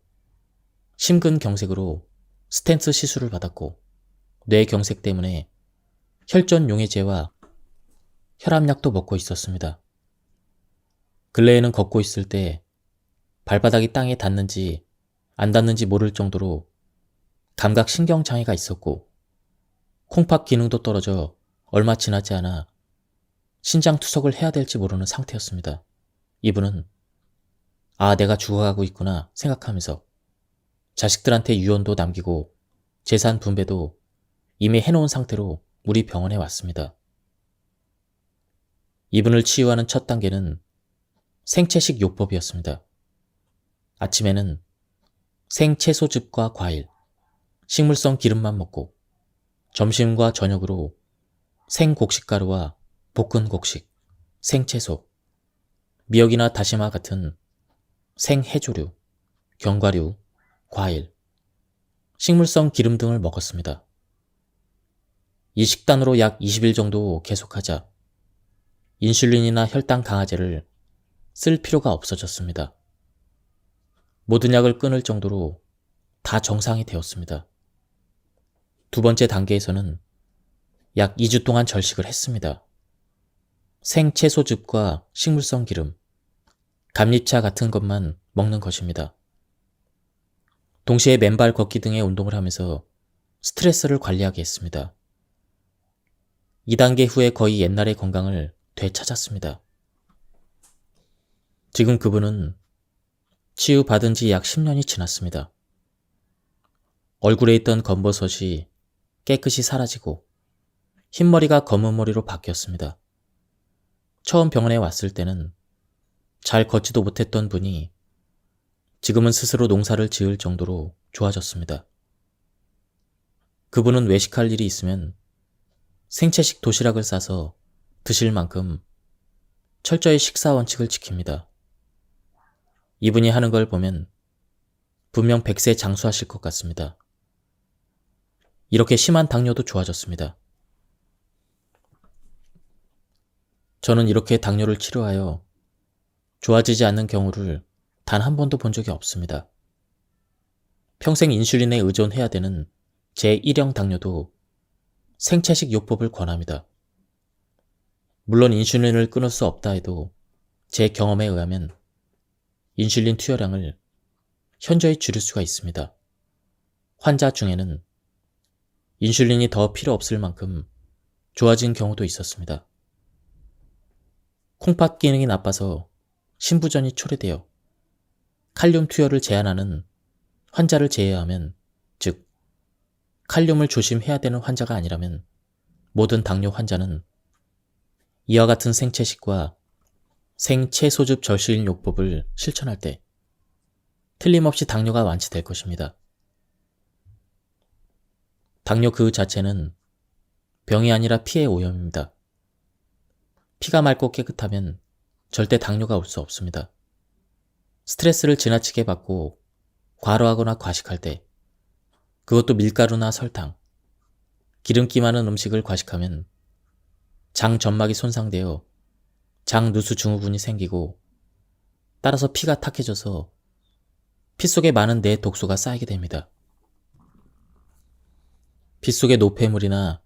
심근경색으로 스텐트 시술을 받았고 뇌경색 때문에 혈전용해제와 혈압약도 먹고 있었습니다. 근래에는 걷고 있을 때 발바닥이 땅에 닿는지 안 닿는지 모를 정도로 감각신경장애가 있었고 콩팥 기능도 떨어져 얼마 지나지 않아 신장투석을 해야 될지 모르는 상태였습니다. 이분은 내가 죽어가고 있구나 생각하면서 자식들한테 유언도 남기고 재산 분배도 이미 해놓은 상태로 우리 병원에 왔습니다. 이분을 치유하는 첫 단계는 생채식 요법이었습니다. 아침에는 생채소즙과 과일, 식물성 기름만 먹고 점심과 저녁으로 생곡식가루와 볶은 곡식, 생채소, 미역이나 다시마 같은 생해조류, 견과류, 과일, 식물성 기름 등을 먹었습니다. 이 식단으로 약 20일 정도 계속하자 인슐린이나 혈당 강화제를 쓸 필요가 없어졌습니다. 모든 약을 끊을 정도로 다 정상이 되었습니다. 두 번째 단계에서는 약 2주 동안 절식을 했습니다. 생채소즙과 식물성 기름, 감리차 같은 것만 먹는 것입니다. 동시에 맨발 걷기 등의 운동을 하면서 스트레스를 관리하게 했습니다. 2단계 후에 거의 옛날의 건강을 되찾았습니다. 지금 그분은 치유받은 지 약 10년이 지났습니다. 얼굴에 있던 검버섯이 깨끗이 사라지고 흰머리가 검은 머리로 바뀌었습니다. 처음 병원에 왔을 때는 잘 걷지도 못했던 분이 지금은 스스로 농사를 지을 정도로 좋아졌습니다. 그분은 외식할 일이 있으면 생채식 도시락을 싸서 드실 만큼 철저히 식사 원칙을 지킵니다. 이분이 하는 걸 보면 분명 100세 장수하실 것 같습니다. 이렇게 심한 당뇨도 좋아졌습니다. 저는 이렇게 당뇨를 치료하여 좋아지지 않는 경우를 단 한 번도 본 적이 없습니다. 평생 인슐린에 의존해야 되는 제1형 당뇨도 생채식 요법을 권합니다. 물론 인슐린을 끊을 수 없다 해도 제 경험에 의하면 인슐린 투여량을 현저히 줄일 수가 있습니다. 환자 중에는 인슐린이 더 필요 없을 만큼 좋아진 경우도 있었습니다. 콩팥 기능이 나빠서 신부전이 초래되어 칼륨 투여를 제한하는 환자를 제외하면, 즉 칼륨을 조심해야 되는 환자가 아니라면 모든 당뇨 환자는 이와 같은 생채식과 생채소즙 절실 요법을 실천할 때 틀림없이 당뇨가 완치될 것입니다. 당뇨 그 자체는 병이 아니라 피의 오염입니다. 피가 맑고 깨끗하면 절대 당뇨가 올 수 없습니다. 스트레스를 지나치게 받고 과로하거나 과식할 때, 그것도 밀가루나 설탕, 기름기 많은 음식을 과식하면 장 점막이 손상되어 장 누수 증후군이 생기고, 따라서 피가 탁해져서 피 속에 많은 내 독소가 쌓이게 됩니다. 피 속의 노폐물이나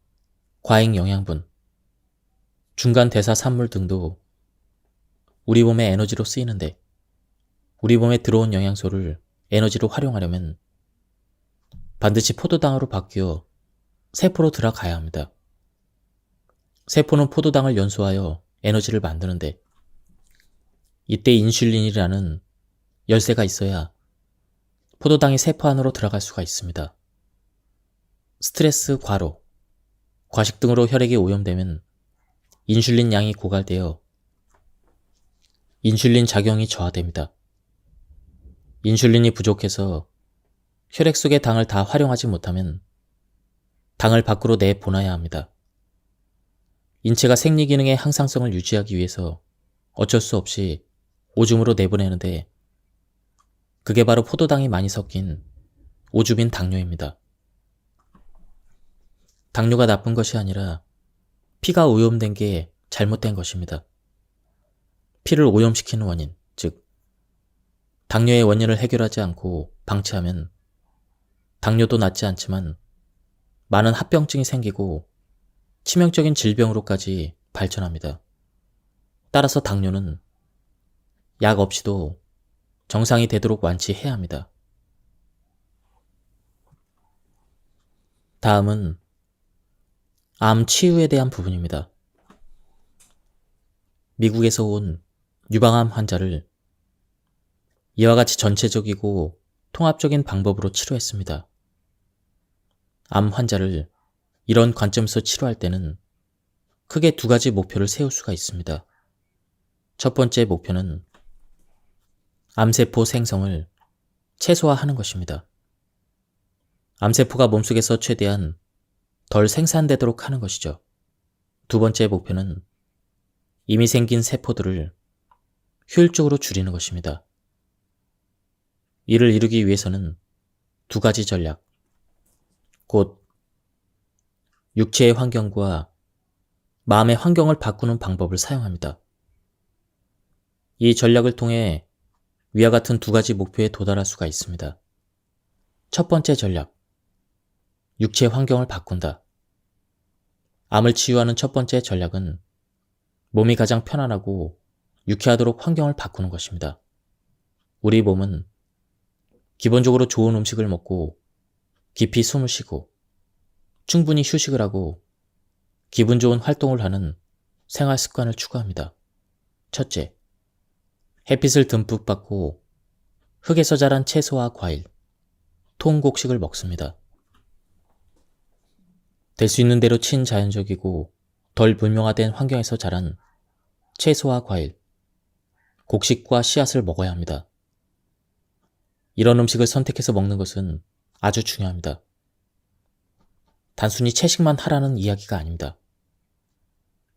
과잉 영양분, 중간 대사 산물 등도 우리 몸의 에너지로 쓰이는데, 우리 몸에 들어온 영양소를 에너지로 활용하려면 반드시 포도당으로 바뀌어 세포로 들어가야 합니다. 세포는 포도당을 연소하여 에너지를 만드는데, 이때 인슐린이라는 열쇠가 있어야 포도당이 세포 안으로 들어갈 수가 있습니다. 스트레스, 과로, 과식 등으로 혈액이 오염되면 인슐린 양이 고갈되어 인슐린 작용이 저하됩니다. 인슐린이 부족해서 혈액 속의 당을 다 활용하지 못하면 당을 밖으로 내보내야 합니다. 인체가 생리 기능의 항상성을 유지하기 위해서 어쩔 수 없이 오줌으로 내보내는데, 그게 바로 포도당이 많이 섞인 오줌인 당뇨입니다. 당뇨가 나쁜 것이 아니라 피가 오염된 게 잘못된 것입니다. 피를 오염시키는 원인, 즉 당뇨의 원인을 해결하지 않고 방치하면 당뇨도 낫지 않지만 많은 합병증이 생기고 치명적인 질병으로까지 발전합니다. 따라서 당뇨는 약 없이도 정상이 되도록 완치해야 합니다. 다음은 암 치유에 대한 부분입니다. 미국에서 온 유방암 환자를 이와 같이 전체적이고 통합적인 방법으로 치료했습니다. 암 환자를 이런 관점에서 치료할 때는 크게 두 가지 목표를 세울 수가 있습니다. 첫 번째 목표는 암세포 생성을 최소화하는 것입니다. 암세포가 몸속에서 최대한 덜 생산되도록 하는 것이죠. 두 번째 목표는 이미 생긴 세포들을 효율적으로 줄이는 것입니다. 이를 이루기 위해서는 두 가지 전략, 곧 육체의 환경과 마음의 환경을 바꾸는 방법을 사용합니다. 이 전략을 통해 위와 같은 두 가지 목표에 도달할 수가 있습니다. 첫 번째 전략, 육체 환경을 바꾼다. 암을 치유하는 첫 번째 전략은 몸이 가장 편안하고 유쾌하도록 환경을 바꾸는 것입니다. 우리 몸은 기본적으로 좋은 음식을 먹고 깊이 숨을 쉬고 충분히 휴식을 하고 기분 좋은 활동을 하는 생활 습관을 추구합니다. 첫째, 햇빛을 듬뿍 받고 흙에서 자란 채소와 과일, 통곡식을 먹습니다. 될 수 있는 대로 친자연적이고 덜 불명화된 환경에서 자란 채소와 과일, 곡식과 씨앗을 먹어야 합니다. 이런 음식을 선택해서 먹는 것은 아주 중요합니다. 단순히 채식만 하라는 이야기가 아닙니다.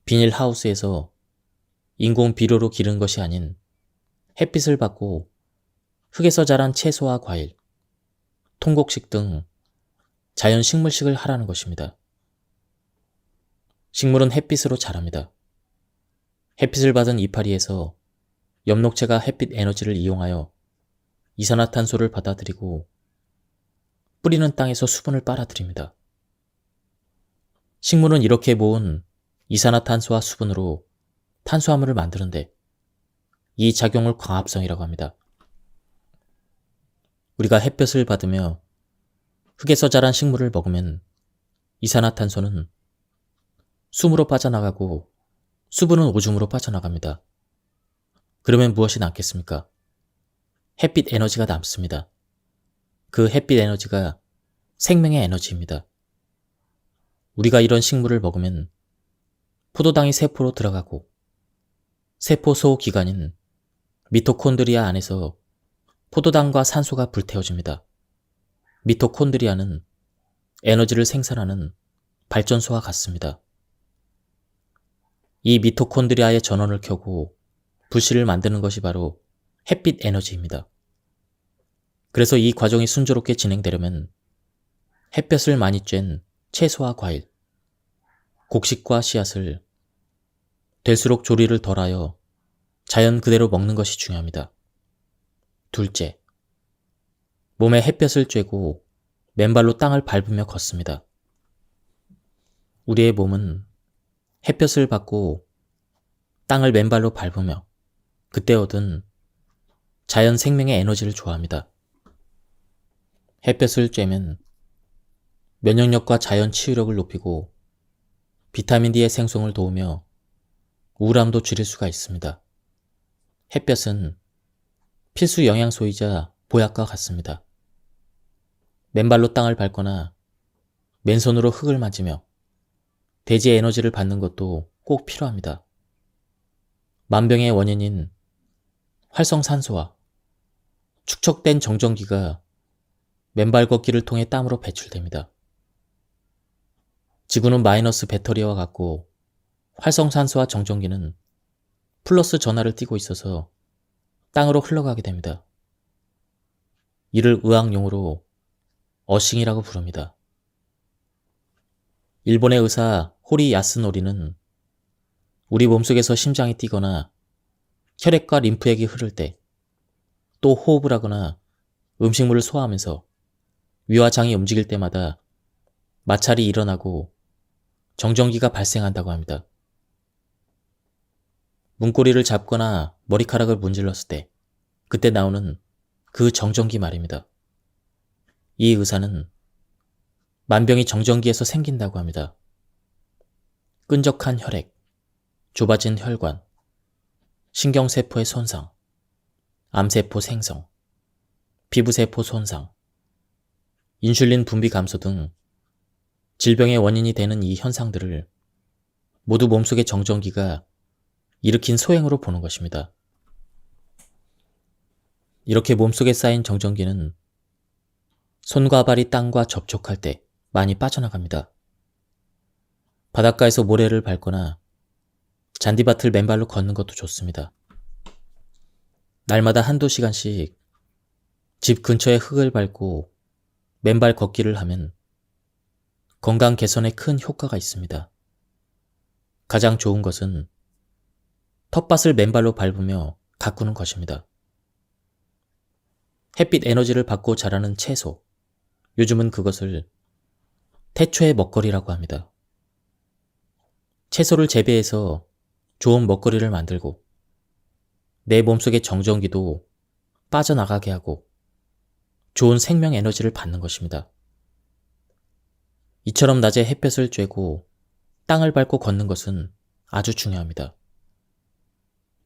비닐하우스에서 인공 비료로 기른 것이 아닌 햇빛을 받고 흙에서 자란 채소와 과일, 통곡식 등 자연 식물식을 하라는 것입니다. 식물은 햇빛으로 자랍니다. 햇빛을 받은 이파리에서 엽록체가 햇빛 에너지를 이용하여 이산화탄소를 받아들이고 뿌리는 땅에서 수분을 빨아들입니다. 식물은 이렇게 모은 이산화탄소와 수분으로 탄수화물을 만드는데 이 작용을 광합성이라고 합니다. 우리가 햇볕을 받으며 흙에서 자란 식물을 먹으면 이산화탄소는 숨으로 빠져나가고 수분은 오줌으로 빠져나갑니다. 그러면 무엇이 남겠습니까? 햇빛 에너지가 남습니다. 그 햇빛 에너지가 생명의 에너지입니다. 우리가 이런 식물을 먹으면 포도당이 세포로 들어가고 세포 소 기관인 미토콘드리아 안에서 포도당과 산소가 불태워집니다. 미토콘드리아는 에너지를 생산하는 발전소와 같습니다. 이 미토콘드리아의 전원을 켜고 불씨를 만드는 것이 바로 햇빛 에너지입니다. 그래서 이 과정이 순조롭게 진행되려면 햇볕을 많이 쬐는 채소와 과일, 곡식과 씨앗을 될수록 조리를 덜하여 자연 그대로 먹는 것이 중요합니다. 둘째, 몸에 햇볕을 쬐고 맨발로 땅을 밟으며 걷습니다. 우리의 몸은 햇볕을 받고 땅을 맨발로 밟으며 그때 얻은 자연 생명의 에너지를 좋아합니다. 햇볕을 쬐면 면역력과 자연 치유력을 높이고 비타민 D의 생성을 도우며 우울함도 줄일 수가 있습니다. 햇볕은 필수 영양소이자 보약과 같습니다. 맨발로 땅을 밟거나 맨손으로 흙을 만지며 대지의 에너지를 받는 것도 꼭 필요합니다. 만병의 원인인 활성산소와 축적된 정전기가 맨발 걷기를 통해 땀으로 배출됩니다. 지구는 마이너스 배터리와 같고 활성산소와 정전기는 플러스 전하를 띠고 있어서 땅으로 흘러가게 됩니다. 이를 의학용어로 어싱이라고 부릅니다. 일본의 의사 호리 야스노리는 우리 몸속에서 심장이 뛰거나 혈액과 림프액이 흐를 때, 또 호흡을 하거나 음식물을 소화하면서 위와 장이 움직일 때마다 마찰이 일어나고 정전기가 발생한다고 합니다. 문고리를 잡거나 머리카락을 문질렀을 때 그때 나오는 그 정전기 말입니다. 이 의사는 만병이 정전기에서 생긴다고 합니다. 끈적한 혈액, 좁아진 혈관, 신경세포의 손상, 암세포 생성, 피부세포 손상, 인슐린 분비 감소 등 질병의 원인이 되는 이 현상들을 모두 몸속의 정전기가 일으킨 소행으로 보는 것입니다. 이렇게 몸속에 쌓인 정전기는 손과 발이 땅과 접촉할 때 많이 빠져나갑니다. 바닷가에서 모래를 밟거나 잔디밭을 맨발로 걷는 것도 좋습니다. 날마다 한두 시간씩 집 근처의 흙을 밟고 맨발 걷기를 하면 건강 개선에 큰 효과가 있습니다. 가장 좋은 것은 텃밭을 맨발로 밟으며 가꾸는 것입니다. 햇빛 에너지를 받고 자라는 채소, 요즘은 그것을 태초의 먹거리라고 합니다. 채소를 재배해서 좋은 먹거리를 만들고 내 몸속의 정전기도 빠져나가게 하고 좋은 생명 에너지를 받는 것입니다. 이처럼 낮에 햇볕을 쬐고 땅을 밟고 걷는 것은 아주 중요합니다.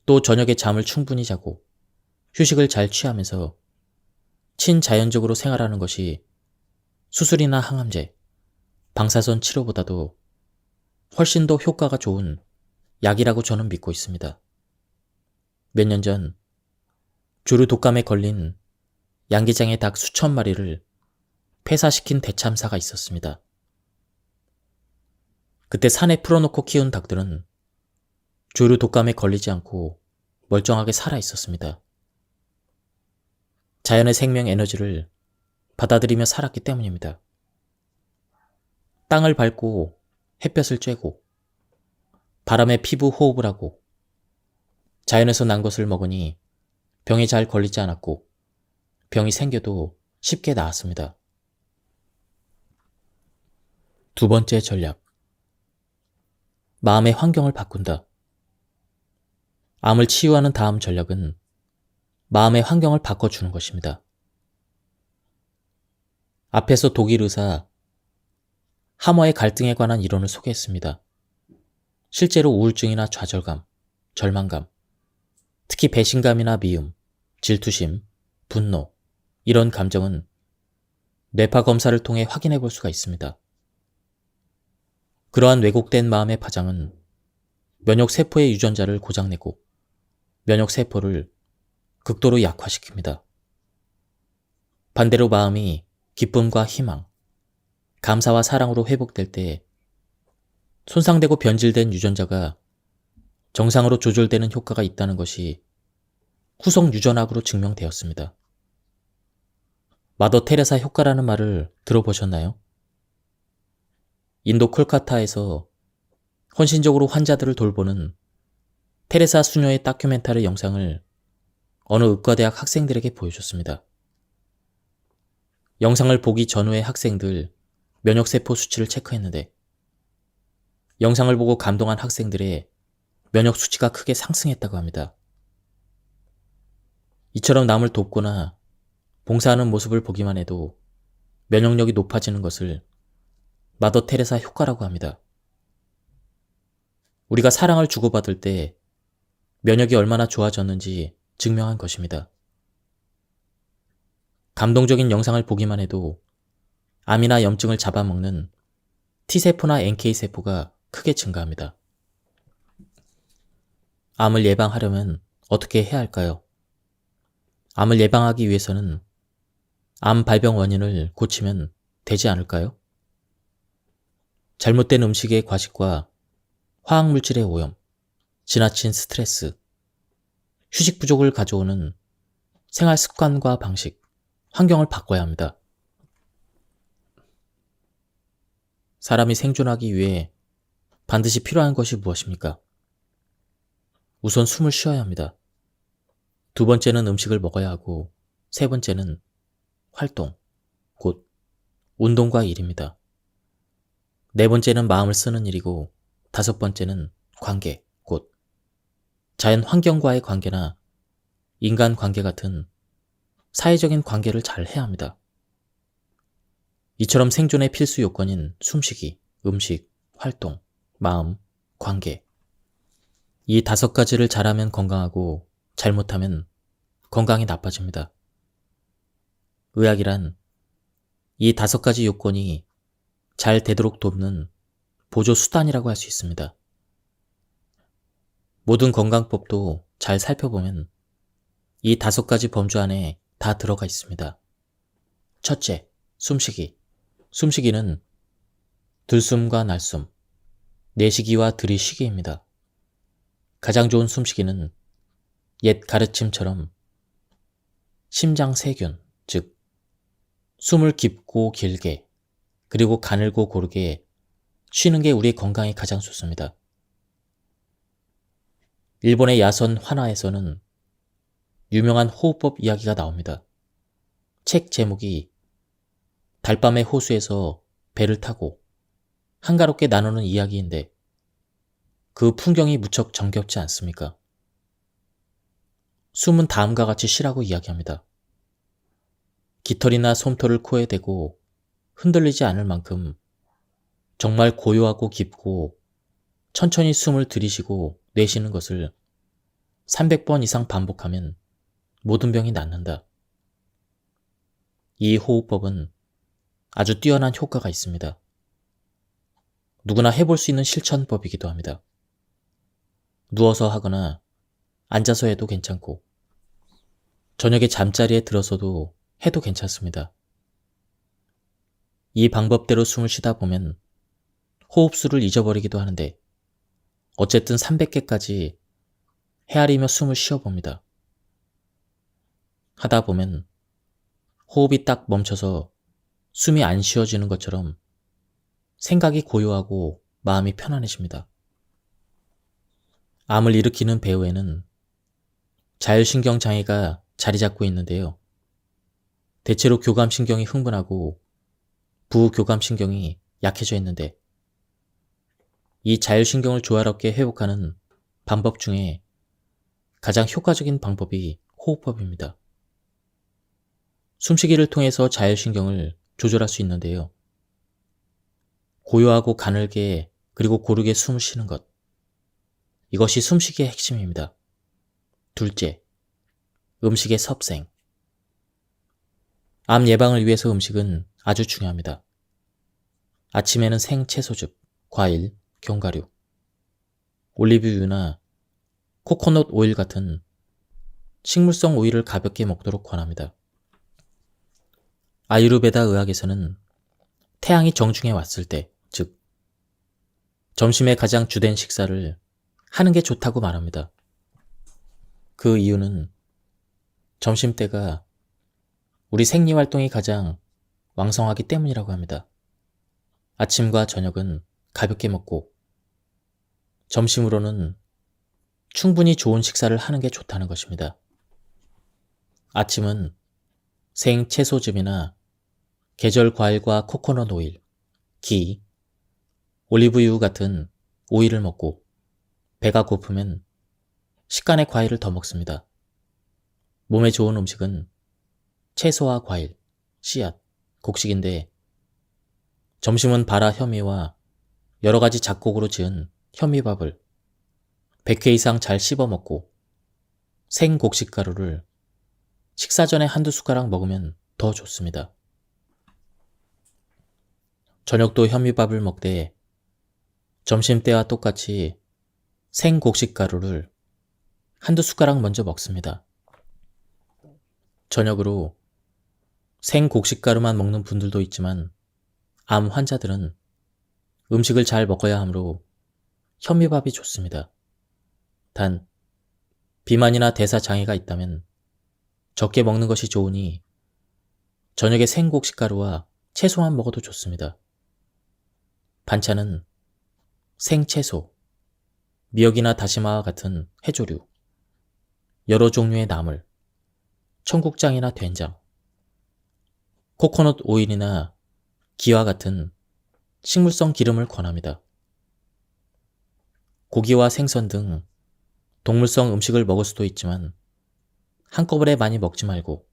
또 저녁에 잠을 충분히 자고 휴식을 잘 취하면서 친자연적으로 생활하는 것이 수술이나 항암제, 방사선 치료보다도 훨씬 더 효과가 좋은 약이라고 저는 믿고 있습니다. 몇 년 전 조류 독감에 걸린 양기장의 닭 수천 마리를 폐사시킨 대참사가 있었습니다. 그때 산에 풀어놓고 키운 닭들은 조류 독감에 걸리지 않고 멀쩡하게 살아 있었습니다. 자연의 생명 에너지를 받아들이며 살았기 때문입니다. 땅을 밟고 햇볕을 쬐고 바람에 피부 호흡을 하고 자연에서 난 것을 먹으니 병이 잘 걸리지 않았고 병이 생겨도 쉽게 나았습니다. 두 번째 전략. 마음의 환경을 바꾼다. 암을 치유하는 다음 전략은 마음의 환경을 바꿔주는 것입니다. 앞에서 독일 의사 하머의 갈등에 관한 이론을 소개했습니다. 실제로 우울증이나 좌절감, 절망감, 특히 배신감이나 미움, 질투심, 분노, 이런 감정은 뇌파 검사를 통해 확인해 볼 수가 있습니다. 그러한 왜곡된 마음의 파장은 면역세포의 유전자를 고장내고 면역세포를 극도로 약화시킵니다. 반대로 마음이 기쁨과 희망, 감사와 사랑으로 회복될 때 손상되고 변질된 유전자가 정상으로 조절되는 효과가 있다는 것이 후속 유전학으로 증명되었습니다. 마더 테레사 효과라는 말을 들어보셨나요? 인도 콜카타에서 헌신적으로 환자들을 돌보는 테레사 수녀의 다큐멘터리 영상을 어느 의과대학 학생들에게 보여줬습니다. 영상을 보기 전후에 학생들 면역세포 수치를 체크했는데 영상을 보고 감동한 학생들의 면역 수치가 크게 상승했다고 합니다. 이처럼 남을 돕거나 봉사하는 모습을 보기만 해도 면역력이 높아지는 것을 마더 테레사 효과라고 합니다. 우리가 사랑을 주고받을 때 면역이 얼마나 좋아졌는지 증명한 것입니다. 감동적인 영상을 보기만 해도 암이나 염증을 잡아먹는 T세포나 NK세포가 크게 증가합니다. 암을 예방하려면 어떻게 해야 할까요? 암을 예방하기 위해서는 암 발병 원인을 고치면 되지 않을까요? 잘못된 음식의 과식과 화학물질의 오염, 지나친 스트레스, 휴식 부족을 가져오는 생활 습관과 방식, 환경을 바꿔야 합니다. 사람이 생존하기 위해 반드시 필요한 것이 무엇입니까? 우선 숨을 쉬어야 합니다. 두 번째는 음식을 먹어야 하고, 세 번째는 활동, 곧 운동과 일입니다. 네 번째는 마음을 쓰는 일이고, 다섯 번째는 관계, 곧 자연 환경과의 관계나 인간 관계 같은 사회적인 관계를 잘 해야 합니다. 이처럼 생존의 필수 요건인 숨쉬기, 음식, 활동, 마음, 관계. 이 5가지를 잘하면 건강하고 잘못하면 건강이 나빠집니다. 의학이란 이 5가지 요건이 잘 되도록 돕는 보조 수단이라고 할 수 있습니다. 모든 건강법도 잘 살펴보면 이 5가지 범주 안에 다 들어가 있습니다. 첫째, 숨쉬기. 숨쉬기는 들숨과 날숨, 내쉬기와 들이쉬기입니다. 가장 좋은 숨쉬기는 옛 가르침처럼 심장세균, 즉 숨을 깊고 길게 그리고 가늘고 고르게 쉬는 게 우리 건강에 가장 좋습니다. 일본의 야선 환화에서는 유명한 호흡법 이야기가 나옵니다. 책 제목이 달밤의 호수에서 배를 타고 한가롭게 나누는 이야기인데 그 풍경이 무척 정겹지 않습니까? 숨은 다음과 같이 쉬라고 이야기합니다. 깃털이나 솜털을 코에 대고 흔들리지 않을 만큼 정말 고요하고 깊고 천천히 숨을 들이쉬고 내쉬는 것을 300번 이상 반복하면 모든 병이 낫는다. 이 호흡법은 아주 뛰어난 효과가 있습니다. 누구나 해볼 수 있는 실천법이기도 합니다. 누워서 하거나 앉아서 해도 괜찮고 저녁에 잠자리에 들어서도 해도 괜찮습니다. 이 방법대로 숨을 쉬다 보면 호흡수를 잊어버리기도 하는데 어쨌든 300개까지 헤아리며 숨을 쉬어봅니다. 하다 보면 호흡이 딱 멈춰서 숨이 안 쉬어지는 것처럼 생각이 고요하고 마음이 편안해집니다. 암을 일으키는 배후에는 자율신경 장애가 자리 잡고 있는데요. 대체로 교감신경이 흥분하고 부교감신경이 약해져 있는데 이 자율신경을 조화롭게 회복하는 방법 중에 가장 효과적인 방법이 호흡법입니다. 숨쉬기를 통해서 자율신경을 조절할 수 있는데요. 고요하고 가늘게 그리고 고르게 숨을 쉬는 것. 이것이 숨쉬기의 핵심입니다. 둘째, 음식의 섭생. 암 예방을 위해서 음식은 아주 중요합니다. 아침에는 생채소즙, 과일, 견과류, 올리브유나 코코넛 오일 같은 식물성 오일을 가볍게 먹도록 권합니다. 아유르베다 의학에서는 태양이 정중에 왔을 때, 즉 점심에 가장 주된 식사를 하는 게 좋다고 말합니다. 그 이유는 점심때가 우리 생리활동이 가장 왕성하기 때문이라고 합니다. 아침과 저녁은 가볍게 먹고 점심으로는 충분히 좋은 식사를 하는 게 좋다는 것입니다. 아침은 생채소즙이나 계절 과일과 코코넛 오일, 기, 올리브유 같은 오일을 먹고 배가 고프면 식간의 과일을 더 먹습니다. 몸에 좋은 음식은 채소와 과일, 씨앗, 곡식인데 점심은 바라 현미와 여러 가지 잡곡으로 지은 현미밥을 100회 이상 잘 씹어 먹고 생곡식가루를 식사 전에 한두 숟가락 먹으면 더 좋습니다. 저녁도 현미밥을 먹되 점심때와 똑같이 생곡식가루를 한두 숟가락 먼저 먹습니다. 저녁으로 생곡식가루만 먹는 분들도 있지만 암 환자들은 음식을 잘 먹어야 하므로 현미밥이 좋습니다. 단, 비만이나 대사장애가 있다면 적게 먹는 것이 좋으니 저녁에 생곡식가루와 채소만 먹어도 좋습니다. 반찬은 생채소, 미역이나 다시마와 같은 해조류, 여러 종류의 나물, 청국장이나 된장, 코코넛 오일이나 기와 같은 식물성 기름을 권합니다. 고기와 생선 등 동물성 음식을 먹을 수도 있지만 한꺼번에 많이 먹지 말고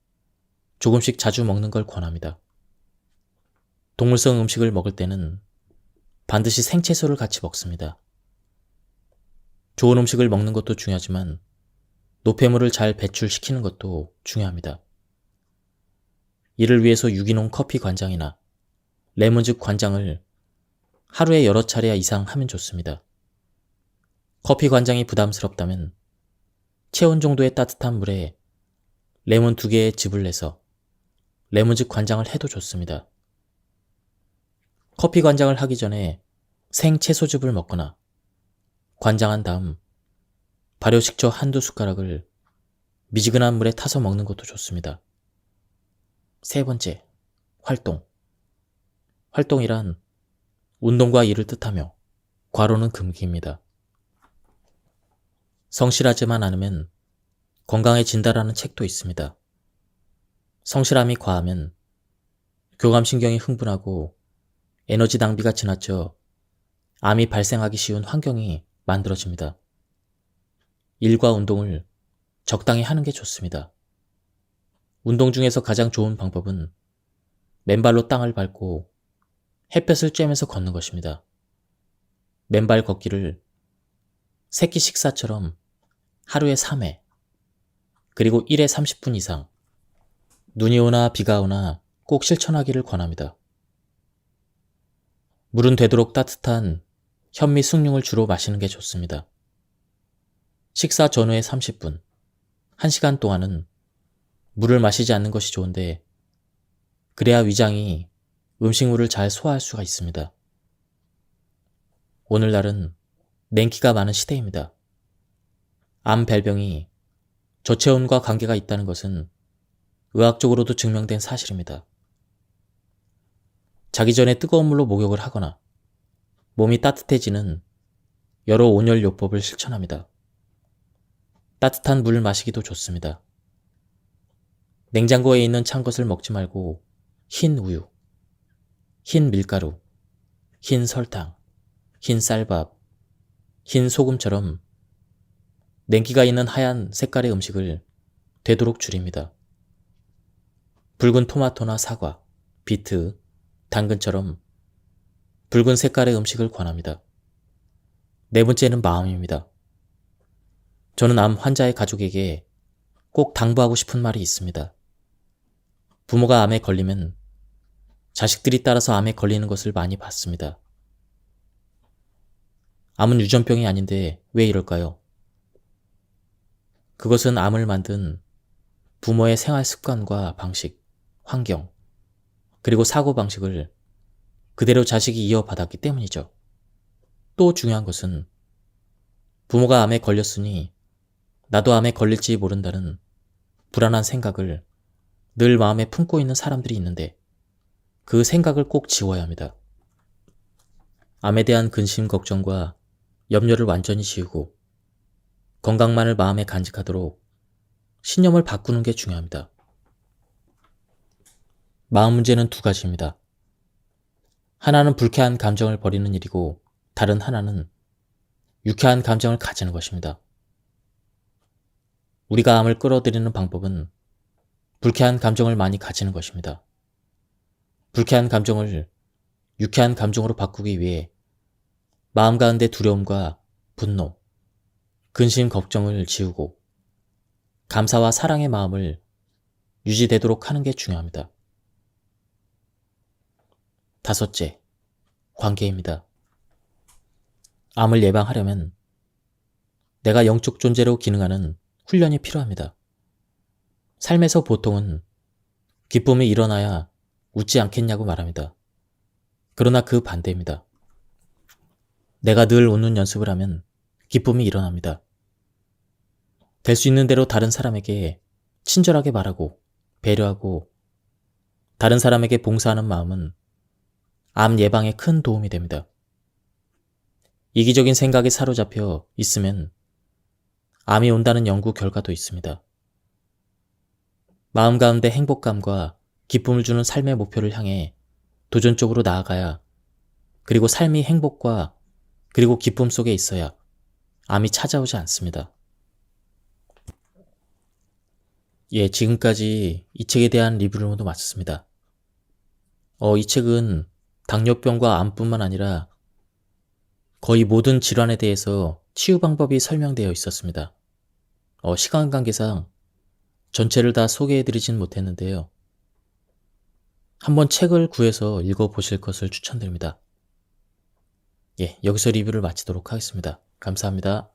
조금씩 자주 먹는 걸 권합니다. 동물성 음식을 먹을 때는 반드시 생채소를 같이 먹습니다. 좋은 음식을 먹는 것도 중요하지만 노폐물을 잘 배출시키는 것도 중요합니다. 이를 위해서 유기농 커피 관장이나 레몬즙 관장을 하루에 여러 차례 이상 하면 좋습니다. 커피 관장이 부담스럽다면 체온 정도의 따뜻한 물에 레몬 2개의 즙을 내서 레몬즙 관장을 해도 좋습니다. 커피 관장을 하기 전에 생채소즙을 먹거나 관장한 다음 발효식초 한두 숟가락을 미지근한 물에 타서 먹는 것도 좋습니다. 세 번째, 활동. 활동이란 운동과 일을 뜻하며 과로는 금기입니다. 성실하지만 않으면 건강해진다라는 책도 있습니다. 성실함이 과하면 교감신경이 흥분하고 에너지 낭비가 지나쳐 암이 발생하기 쉬운 환경이 만들어집니다. 일과 운동을 적당히 하는 게 좋습니다. 운동 중에서 가장 좋은 방법은 맨발로 땅을 밟고 햇볕을 쬐면서 걷는 것입니다. 맨발 걷기를 새끼 식사처럼 하루에 3회, 그리고 1회 30분 이상, 눈이 오나 비가 오나 꼭 실천하기를 권합니다. 물은 되도록 따뜻한 현미 숭늉을 주로 마시는 게 좋습니다. 식사 전후에 30분, 1시간 동안은 물을 마시지 않는 것이 좋은데 그래야 위장이 음식물을 잘 소화할 수가 있습니다. 오늘날은 냉기가 많은 시대입니다. 암 발병이 저체온과 관계가 있다는 것은 의학적으로도 증명된 사실입니다. 자기 전에 뜨거운 물로 목욕을 하거나 몸이 따뜻해지는 여러 온열요법을 실천합니다. 따뜻한 물을 마시기도 좋습니다. 냉장고에 있는 찬 것을 먹지 말고 흰 우유, 흰 밀가루, 흰 설탕, 흰 쌀밥, 흰 소금처럼 냉기가 있는 하얀 색깔의 음식을 되도록 줄입니다. 붉은 토마토나 사과, 비트, 당근처럼 붉은 색깔의 음식을 권합니다. 네 번째는 마음입니다. 저는 암 환자의 가족에게 꼭 당부하고 싶은 말이 있습니다. 부모가 암에 걸리면 자식들이 따라서 암에 걸리는 것을 많이 봤습니다. 암은 유전병이 아닌데 왜 이럴까요? 그것은 암을 만든 부모의 생활 습관과 방식, 환경, 그리고 사고방식을 그대로 자식이 이어받았기 때문이죠. 또 중요한 것은 부모가 암에 걸렸으니 나도 암에 걸릴지 모른다는 불안한 생각을 늘 마음에 품고 있는 사람들이 있는데 그 생각을 꼭 지워야 합니다. 암에 대한 근심 걱정과 염려를 완전히 지우고 건강만을 마음에 간직하도록 신념을 바꾸는 게 중요합니다. 마음 문제는 두 가지입니다. 하나는 불쾌한 감정을 버리는 일이고 다른 하나는 유쾌한 감정을 가지는 것입니다. 우리가 암을 끌어들이는 방법은 불쾌한 감정을 많이 가지는 것입니다. 불쾌한 감정을 유쾌한 감정으로 바꾸기 위해 마음 가운데 두려움과 분노, 근심, 걱정을 지우고 감사와 사랑의 마음을 유지되도록 하는 게 중요합니다. 다섯째, 관계입니다. 암을 예방하려면 내가 영적 존재로 기능하는 훈련이 필요합니다. 삶에서 보통은 기쁨이 일어나야 웃지 않겠냐고 말합니다. 그러나 그 반대입니다. 내가 늘 웃는 연습을 하면 기쁨이 일어납니다. 될 수 있는 대로 다른 사람에게 친절하게 말하고 배려하고 다른 사람에게 봉사하는 마음은 암 예방에 큰 도움이 됩니다. 이기적인 생각에 사로잡혀 있으면 암이 온다는 연구 결과도 있습니다. 마음 가운데 행복감과 기쁨을 주는 삶의 목표를 향해 도전적으로 나아가야 그리고 삶이 행복과 그리고 기쁨 속에 있어야 암이 찾아오지 않습니다. 지금까지 이 책에 대한 리뷰를 모두 마쳤습니다. 이 책은 당뇨병과 암뿐만 아니라 거의 모든 질환에 대해서 치유 방법이 설명되어 있었습니다. 시간 관계상 전체를 다 소개해드리진 못했는데요. 한번 책을 구해서 읽어보실 것을 추천드립니다. 여기서 리뷰를 마치도록 하겠습니다. 감사합니다.